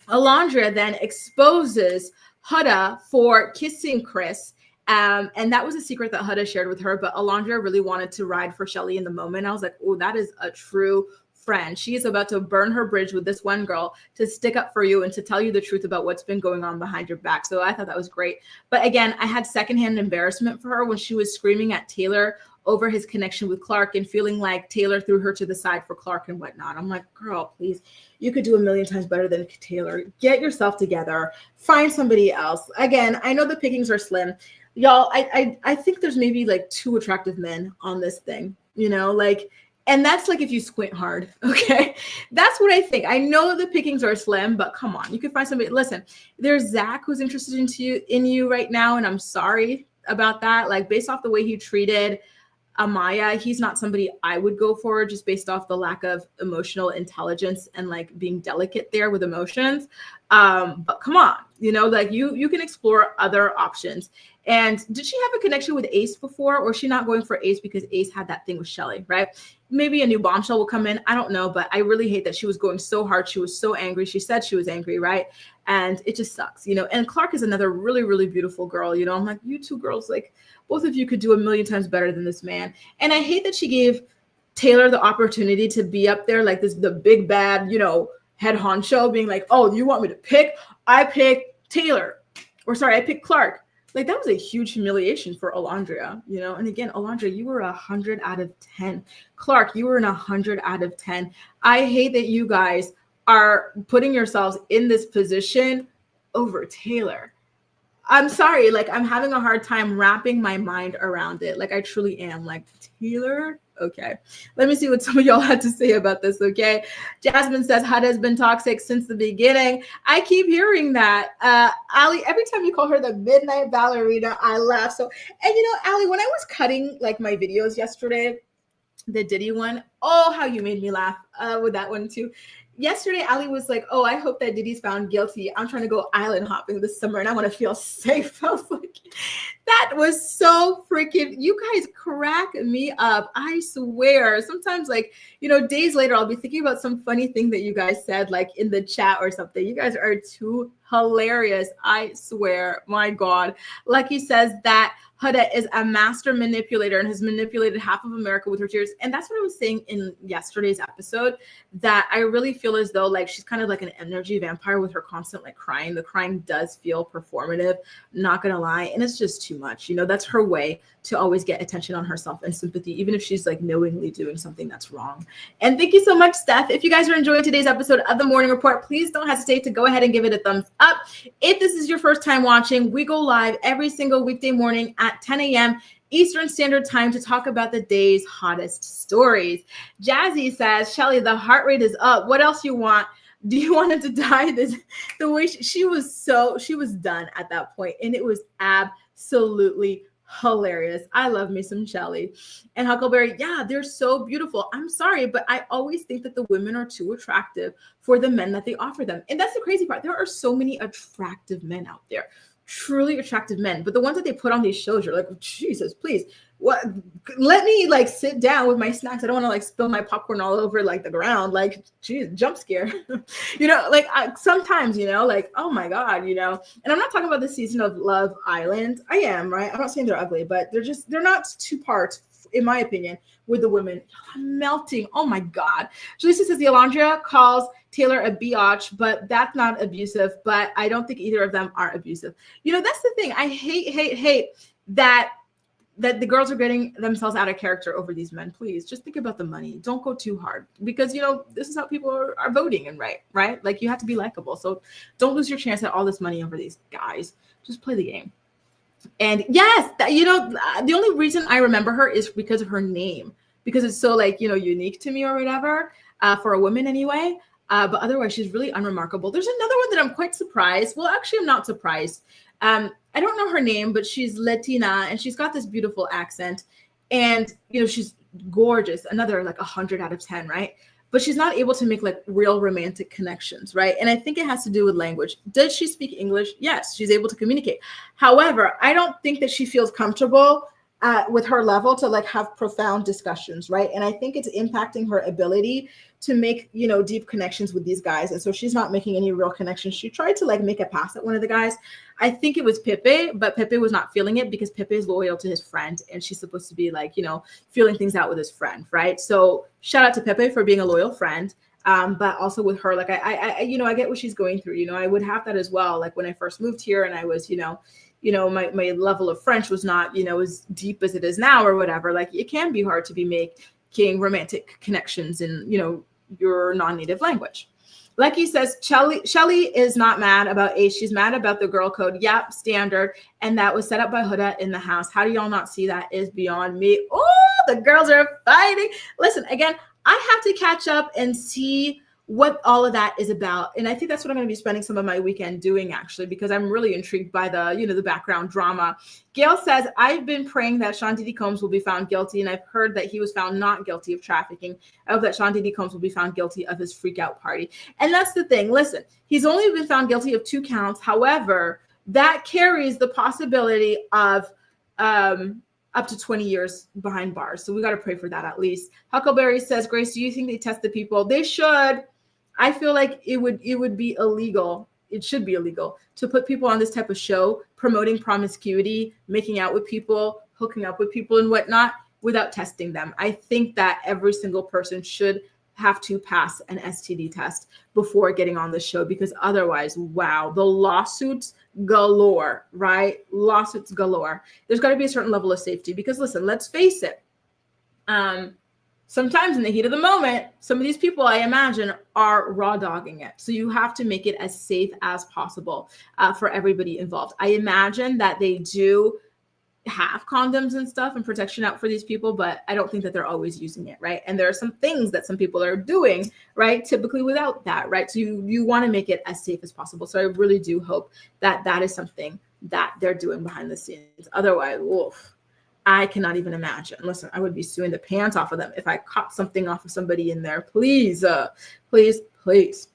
Alondria then exposes Huda for kissing Chris. And that was a secret that Huda shared with her, but Alondria really wanted to ride for Shelly in the moment. I was like, oh, that is a true friend. She is about to burn her bridge with this one girl to stick up for you and to tell you the truth about what's been going on behind your back. So I thought that was great. But again, I had secondhand embarrassment for her when she was screaming at Taylor over his connection with Clark and feeling like Taylor threw her to the side for Clark and whatnot. I'm like, girl, please, you could do a million times better than Taylor. Get yourself together. Find somebody else. Again, I know the pickings are slim. Y'all, I think there's maybe like 2 attractive men on this thing, you know, like, and that's like if you squint hard, okay? That's what I think. I know the pickings are slim, but come on, you can find somebody. Listen, there's Zach who's interested in you right now, and I'm sorry about that. Like based off the way he treated Amaya, he's not somebody I would go for just based off the lack of emotional intelligence and like being delicate there with emotions. But come on, you know, like you can explore other options. And did she have a connection with Ace before, or is she not going for Ace because Ace had that thing with Shelly, right? Maybe a new bombshell will come in. I don't know, but I really hate that she was going so hard. She was so angry. She said she was angry, right? And it just sucks, you know. And Clark is another really, really beautiful girl, you know. I'm like, you two girls, like both of you could do a million times better than this man. And I hate that she gave Taylor the opportunity to be up there like this, the big bad, you know, head honcho being like, oh, you want me to pick? I pick Taylor. Or sorry, I pick Clark. Like that was a huge humiliation for Alondria, you know? And again, Alondria, you were 100 out of 10. Clark, you were an 100 out of 10. I hate that you guys are putting yourselves in this position over Taylor. I'm sorry, like I'm having a hard time wrapping my mind around it. Like I truly am. Like Taylor, okay. Let me see what some of y'all had to say about this, okay? Jasmine says Huda has been toxic since the beginning. I keep hearing that. Ali, every time you call her the midnight ballerina, I laugh. So, and you know, Ali, when I was cutting like my videos yesterday, the Diddy one, oh, how you made me laugh with that one too. Yesterday, Ali was like, oh, I hope that Diddy's found guilty. I'm trying to go island hopping this summer and I want to feel safe. I was like, that was so freaking, you guys crack me up. I swear. Sometimes like, you know, days later, I'll be thinking about some funny thing that you guys said like in the chat or something. You guys are too hilarious. I swear, my God. Lucky says that Huda is a master manipulator and has manipulated half of America with her tears. And that's what I was saying in yesterday's episode, that I really feel as though like she's kind of like an energy vampire with her constant like crying. The crying does feel performative, not gonna lie. And it's just too much. You know, that's her way to always get attention on herself and sympathy, even if she's like knowingly doing something that's wrong. And thank you so much, Steph. If you guys are enjoying today's episode of The Morning Report, please don't hesitate to go ahead and give it a thumbs up. If this is your first time watching, we go live every single weekday morning at 10 a.m. Eastern Standard Time to talk about the day's hottest stories. Jazzy says, Shelly, the heart rate is up. What else you want? Do you want him to die? The way she was done at that point, and it was absolutely hilarious. I love me some Shelly. And Huckleberry, yeah, they're so beautiful. I'm sorry, but I always think that the women are too attractive for the men that they offer them. And that's the crazy part. There are so many attractive men out there, truly attractive men, but the ones that they put on these shows, you're like, Jesus, please, what? Let me like sit down with my snacks. I don't want to like spill my popcorn all over like the ground. Like, geez, jump scare. You know, like sometimes, you know, like, oh my God, you know. And I'm not talking about the season of Love Island. I am, right? I'm not saying they're ugly, but they're not two parts, in my opinion, with the women. I'm melting. Oh my God. Jaleesa says the Alondra calls Taylor a biatch, but that's not abusive. But I don't think either of them are abusive. You know, that's the thing. I hate that the girls are getting themselves out of character over these men. Please just think about the money. Don't go too hard, because, you know, this is how people are voting, and right? Like, you have to be likable. So don't lose your chance at all this money over these guys. Just play the game. And yes, you know, the only reason I remember her is because of her name, because it's so like, you know, unique to me or whatever, for a woman anyway. But otherwise, she's really unremarkable. There's another one that I'm quite surprised. Well, actually, I'm not surprised. I don't know her name, but she's Latina and she's got this beautiful accent, and, you know, she's gorgeous. Another like 100 out of 10, right? But she's not able to make like real romantic connections, right? And I think it has to do with language. Does she speak English? Yes, she's able to communicate. However, I don't think that she feels comfortable with her level to like have profound discussions, right? And I think it's impacting her ability to make, you know, deep connections with these guys. And so she's not making any real connections. She tried to like make a pass at one of the guys. I think it was Pepe, but Pepe was not feeling it because Pepe is loyal to his friend, and she's supposed to be like, you know, feeling things out with his friend, right? So shout out to Pepe for being a loyal friend. But also with her, like I you know, I get what she's going through. You know, I would have that as well. Like when I first moved here and I was, you know, my level of French was not, you know, as deep as it is now or whatever. Like it can be hard to be making romantic connections in, you know, your non-native language. Lucky says Shelly is not mad about age. She's mad about the girl code. Yep, standard. And that was set up by Huda in the house. How do y'all not see that? Is beyond me. Oh, the girls are fighting. Listen, again, I have to catch up and see what all of that is about. And I think that's what I'm going to be spending some of my weekend doing, actually, because I'm really intrigued by the, you know, the background drama. Gail says, I've been praying that Sean Diddy Combs will be found guilty, and I've heard that he was found not guilty of trafficking. I hope that Sean Diddy Combs will be found guilty of his freak out party. And that's the thing. Listen, he's only been found guilty of 2 counts. However, that carries the possibility of up to 20 years behind bars. So we got to pray for that at least. Huckleberry says, Grace, do you think they test the people? They should. I feel like it would be illegal. It should be illegal to put people on this type of show, promoting promiscuity, making out with people, hooking up with people and whatnot without testing them. I think that every single person should have to pass an STD test before getting on the show, because otherwise, wow, the lawsuits galore, right? Lawsuits galore. There's got to be a certain level of safety, because listen, let's face it. Sometimes in the heat of the moment, some of these people, I imagine, are raw dogging it. So you have to make it as safe as possible for everybody involved. I imagine that they do have condoms and stuff and protection out for these people, but I don't think that they're always using it, right? And there are some things that some people are doing, right, typically without that, right? So you want to make it as safe as possible. So I really do hope that that is something that they're doing behind the scenes. Otherwise, oof, I cannot even imagine. Listen, I would be suing the pants off of them if I caught something off of somebody in there. Please, please.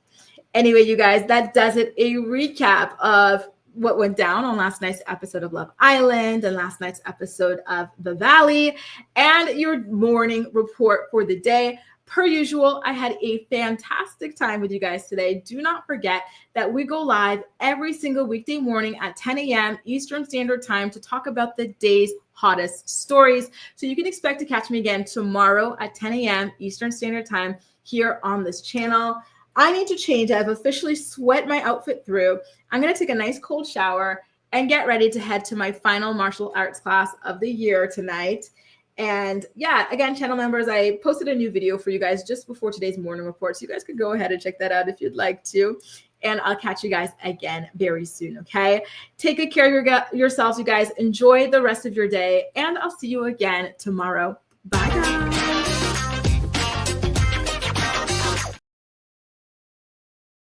Anyway, you guys, that does it. A recap of what went down on last night's episode of Love Island and last night's episode of The Valley, and your morning report for the day. Per usual, I had a fantastic time with you guys today. Do not forget that we go live every single weekday morning at 10 a.m. Eastern Standard Time to talk about the day's hottest stories. So you can expect to catch me again tomorrow at 10 a.m. Eastern Standard Time here on this channel. I need to change. I've officially sweat my outfit through. I'm going to take a nice cold shower and get ready to head to my final martial arts class of the year tonight. And yeah, again, channel members, I posted a new video for you guys just before today's morning report. So you guys could go ahead and check that out if you'd like to. And I'll catch you guys again very soon, okay? Take good care of yourselves, you guys. Enjoy the rest of your day. And I'll see you again tomorrow. Bye, guys.